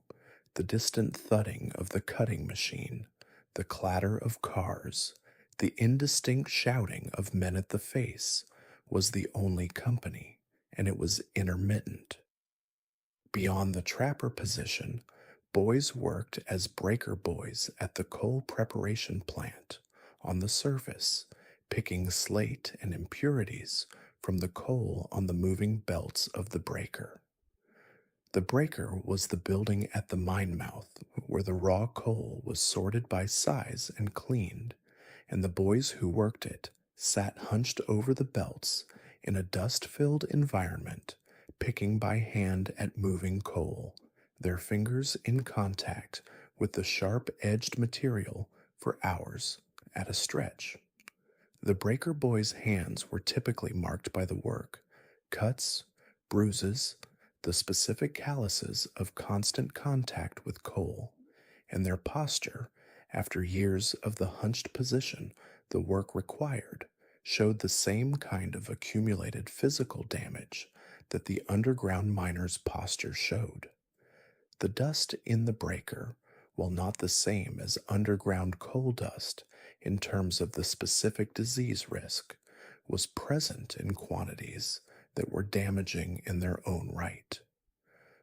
the distant thudding of the cutting machine, the clatter of cars, the indistinct shouting of men at the face was the only company, and it was intermittent. Beyond the trapper position, boys worked as breaker boys at the coal preparation plant on the surface, picking slate and impurities from the coal on the moving belts of the breaker. The breaker was the building at the mine mouth where the raw coal was sorted by size and cleaned, and the boys who worked it sat hunched over the belts in a dust-filled environment, picking by hand at moving coal, their fingers in contact with the sharp-edged material for hours at a stretch. The breaker boys' hands were typically marked by the work, cuts, bruises, the specific calluses of constant contact with coal, and their posture, after years of the hunched position the work required, showed the same kind of accumulated physical damage that the underground miners' posture showed. The dust in the breaker, while not the same as underground coal dust in terms of the specific disease risk, was present in quantities that were damaging in their own right.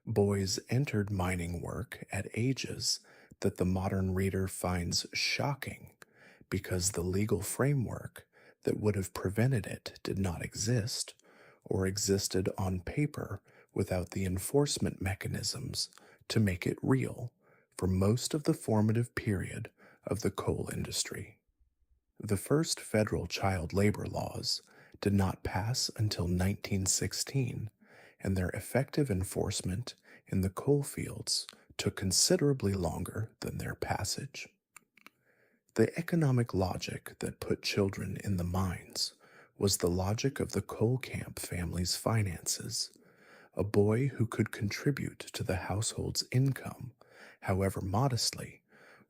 Boys entered mining work at ages that the modern reader finds shocking because the legal framework that would have prevented it did not exist, or existed on paper without the enforcement mechanisms to make it real for most of the formative period of the coal industry. The first federal child labor laws did not pass until 1916, and their effective enforcement in the coal fields took considerably longer than their passage. The economic logic that put children in the mines was the logic of the coal camp family's finances. A boy who could contribute to the household's income, however modestly,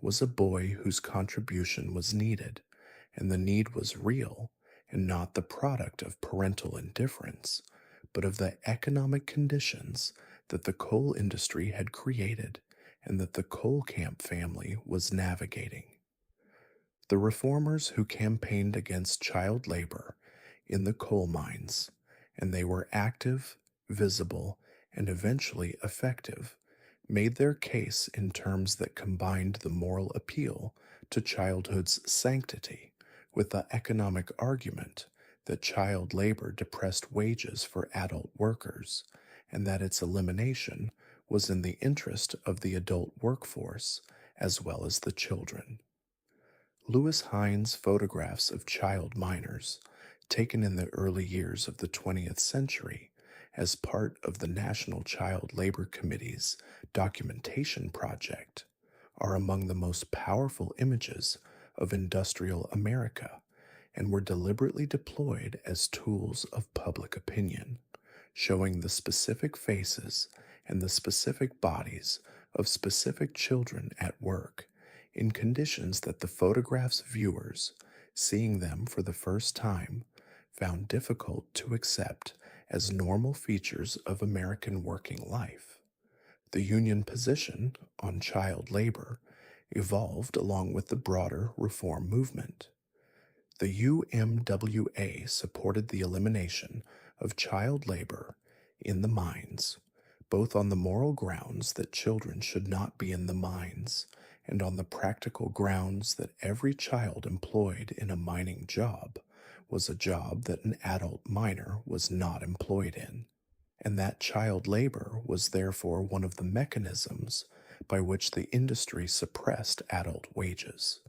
was a boy whose contribution was needed, and the need was real and not the product of parental indifference, but of the economic conditions that the coal industry had created and that the coal camp family was navigating. The reformers who campaigned against child labor in the coal mines, and they were active, visible, and eventually effective, made their case in terms that combined the moral appeal to childhood's sanctity with the economic argument that child labor depressed wages for adult workers and that its elimination was in the interest of the adult workforce as well as the children. Lewis Hines' photographs of child miners, taken in the early years of the 20th century as part of the National Child Labor Committee's documentation project, are among the most powerful images of industrial America and were deliberately deployed as tools of public opinion, showing the specific faces and the specific bodies of specific children at work in conditions that the photograph's viewers, seeing them for the first time, found difficult to accept as normal features of American working life. The Union position on child labor evolved along with the broader reform movement. The UMWA supported the elimination of child labor in the mines, both on the moral grounds that children should not be in the mines and on the practical grounds that every child employed in a mining job was a job that an adult miner was not employed in, and that child labor was therefore one of the mechanisms by which the industry suppressed adult wages.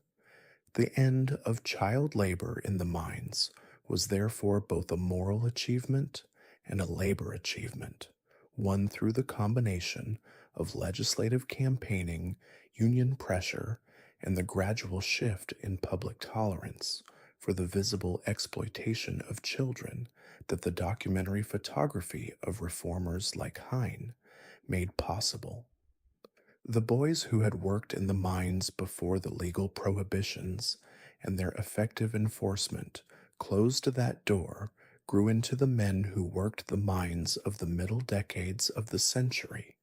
The end of child labor in the mines was therefore both a moral achievement and a labor achievement, won through the combination of legislative campaigning, union pressure, and the gradual shift in public tolerance for the visible exploitation of children that the documentary photography of reformers like Hine made possible. The boys who had worked in the mines before the legal prohibitions and their effective enforcement closed that door grew into the men who worked the mines of the middle decades of the century,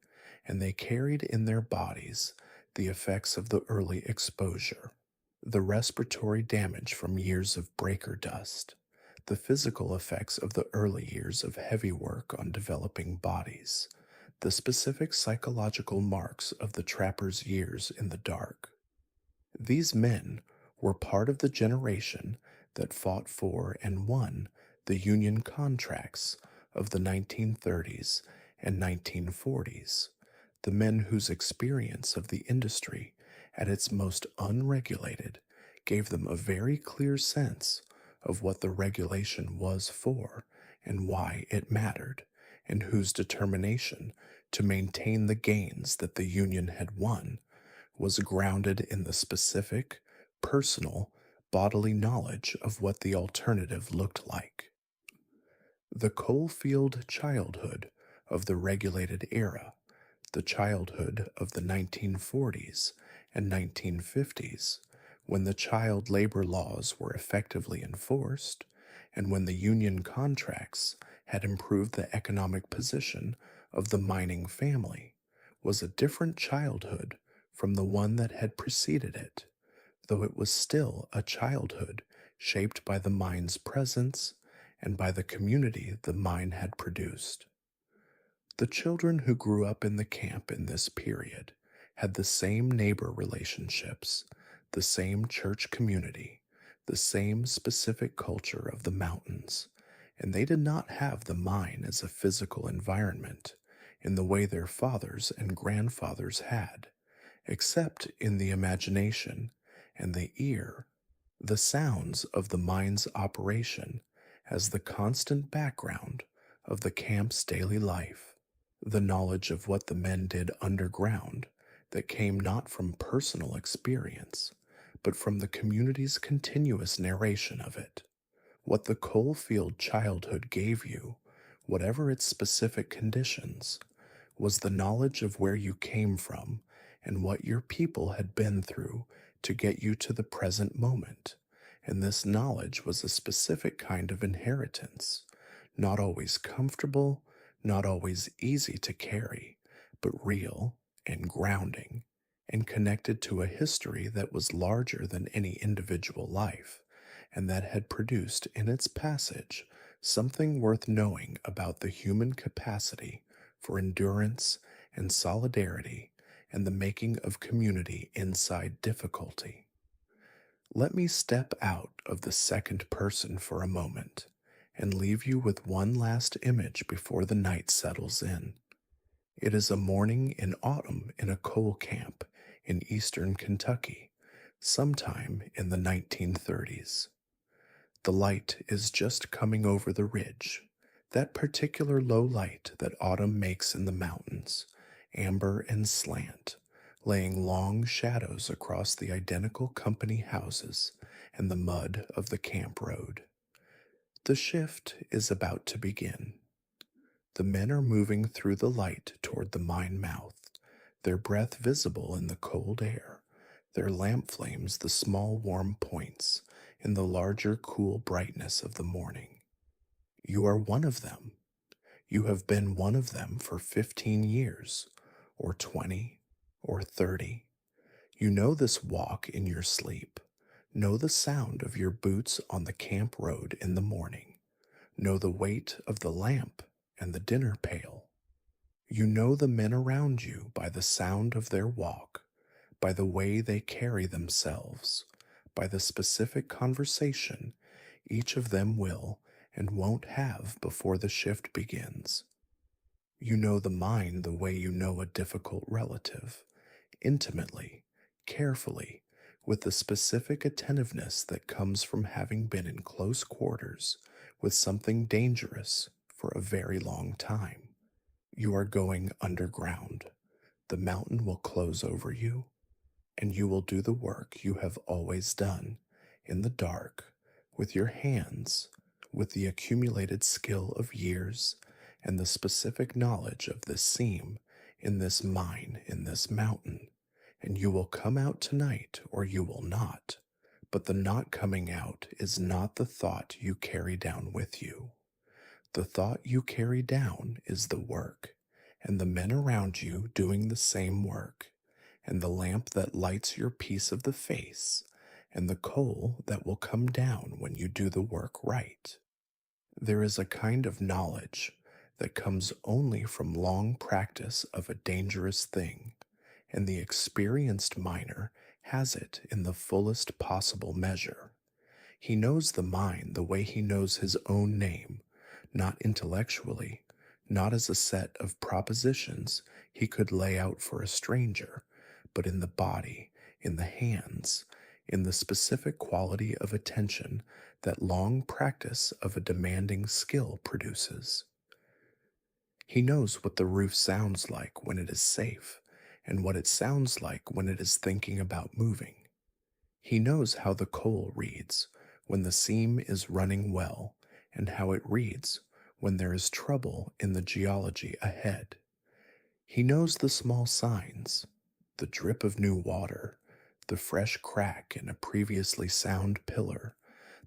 and they carried in their bodies the effects of the early exposure, the respiratory damage from years of breaker dust, the physical effects of the early years of heavy work on developing bodies, the specific psychological marks of the trapper's years in the dark. These men were part of the generation that fought for and won the union contracts of the 1930s and 1940s, the men whose experience of the industry at its most unregulated gave them a very clear sense of what the regulation was for and why it mattered, and whose determination to maintain the gains that the Union had won was grounded in the specific, personal, bodily knowledge of what the alternative looked like. The coalfield childhood of the regulated era, the childhood of the 1940s and 1950s, when the child labor laws were effectively enforced, and when the union contracts had improved the economic position of the mining family, was a different childhood from the one that had preceded it, though it was still a childhood shaped by the mine's presence and by the community the mine had produced. The children who grew up in the camp in this period had the same neighbor relationships, the same church community, the same specific culture of the mountains, and they did not have the mine as a physical environment in the way their fathers and grandfathers had, except in the imagination and the ear, the sounds of the mine's operation as the constant background of the camp's daily life, the knowledge of what the men did underground that came not from personal experience, but from the community's continuous narration of it. What the coalfield childhood gave you, whatever its specific conditions, was the knowledge of where you came from and what your people had been through to get you to the present moment, and this knowledge was a specific kind of inheritance, not always comfortable, not always easy to carry, but real and grounding, and connected to a history that was larger than any individual life, and that had produced in its passage something worth knowing about the human capacity for endurance and solidarity and the making of community inside difficulty. Let me step out of the second person for a moment and leave you with one last image before the night settles in. It is a morning in autumn in a coal camp in eastern Kentucky, sometime in the 1930s. The light is just coming over the ridge, that particular low light that autumn makes in the mountains, amber and slant, laying long shadows across the identical company houses and the mud of the camp road. The shift is about to begin. The men are moving through the light toward the mine mouth, their breath visible in the cold air, their lamp flames the small warm points in the larger cool brightness of the morning. You are one of them. You have been one of them for 15 years, or 20, or 30. You know this walk in your sleep. Know the sound of your boots on the camp road in the morning. Know the weight of the lamp and the dinner pail. You know the men around you by the sound of their walk, by the way they carry themselves, by the specific conversation each of them will and won't have before the shift begins. You know the mind the way you know a difficult relative, intimately, carefully, with the specific attentiveness that comes from having been in close quarters with something dangerous for a very long time. You are going underground. The mountain will close over you, and you will do the work you have always done in the dark with your hands, with the accumulated skill of years and the specific knowledge of this seam in this mine in this mountain, and you will come out tonight or you will not. But the not coming out is not the thought you carry down with you. The thought you carry down is the work, and the men around you doing the same work, and the lamp that lights your piece of the face, and the coal that will come down when you do the work right. There is a kind of knowledge that comes only from long practice of a dangerous thing, and the experienced miner has it in the fullest possible measure. He knows the mine the way he knows his own name, not intellectually, not as a set of propositions he could lay out for a stranger, but in the body, in the hands, in the specific quality of attention that long practice of a demanding skill produces. He knows what the roof sounds like when it is safe, and what it sounds like when it is thinking about moving. He knows how the coal reads when the seam is running well, and how it reads when there is trouble in the geology ahead. He knows the small signs, the drip of new water, the fresh crack in a previously sound pillar,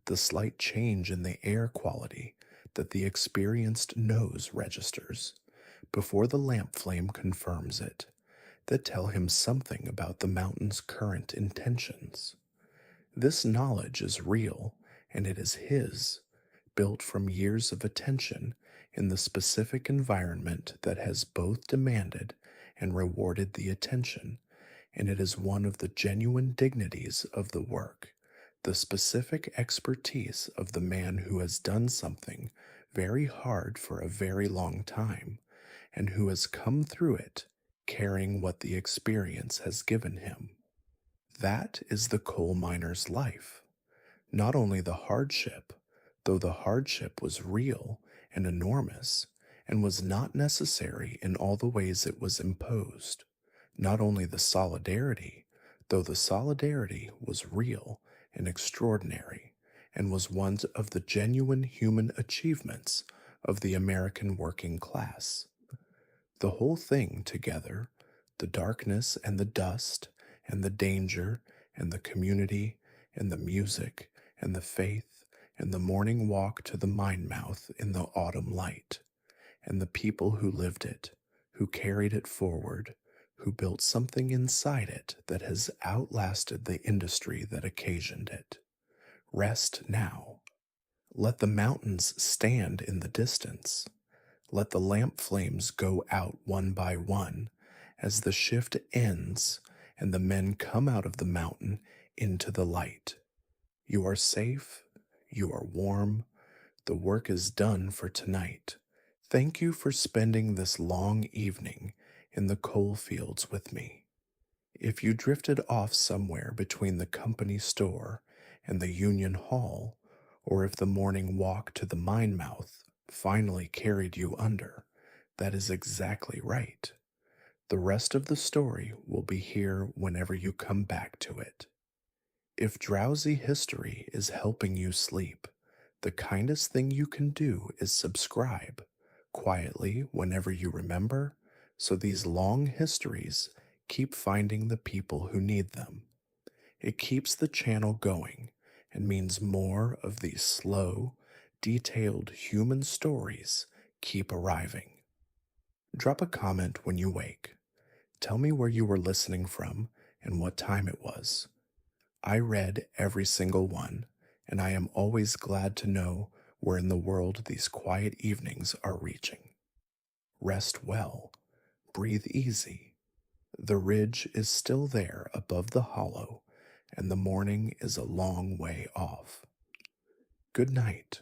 the slight change in the air quality that the experienced nose registers, before the lamp flame confirms it, that tell him something about the mountain's current intentions. This knowledge is real, and it is his, built from years of attention in the specific environment that has both demanded and rewarded the attention, and it is one of the genuine dignities of the work, the specific expertise of the man who has done something very hard for a very long time, and who has come through it carrying what the experience has given him. That is the coal miner's life. Not only the hardship, though the hardship was real and enormous, and was not necessary in all the ways it was imposed. Not only the solidarity, though the solidarity was real and extraordinary, and was one of the genuine human achievements of the American working class. The whole thing together, the darkness and the dust, and the danger, and the community, and the music, and the faith, and the morning walk to the mine mouth in the autumn light, and the people who lived it, who carried it forward, who built something inside it that has outlasted the industry that occasioned it, Rest now. Let the mountains stand in the distance. Let the lamp flames go out one by one as the shift ends and the men come out of the mountain into the light. You are safe. You are warm. The work is done for tonight. Thank you for spending this long evening in the coal fields with me. If you drifted off somewhere between the company store and the Union Hall, or if the morning walk to the mine mouth finally carried you under, that is exactly right. The rest of the story will be here whenever you come back to it. If drowsy history is helping you sleep, the kindest thing you can do is subscribe quietly whenever you remember, so these long histories keep finding the people who need them. It keeps the channel going and means more of these slow, detailed human stories keep arriving. Drop a comment when you wake. Tell me where you were listening from and what time it was. I read every single one, and I am always glad to know where in the world these quiet evenings are reaching. Rest well. Breathe easy. The ridge is still there above the hollow, and the morning is a long way off. Good night.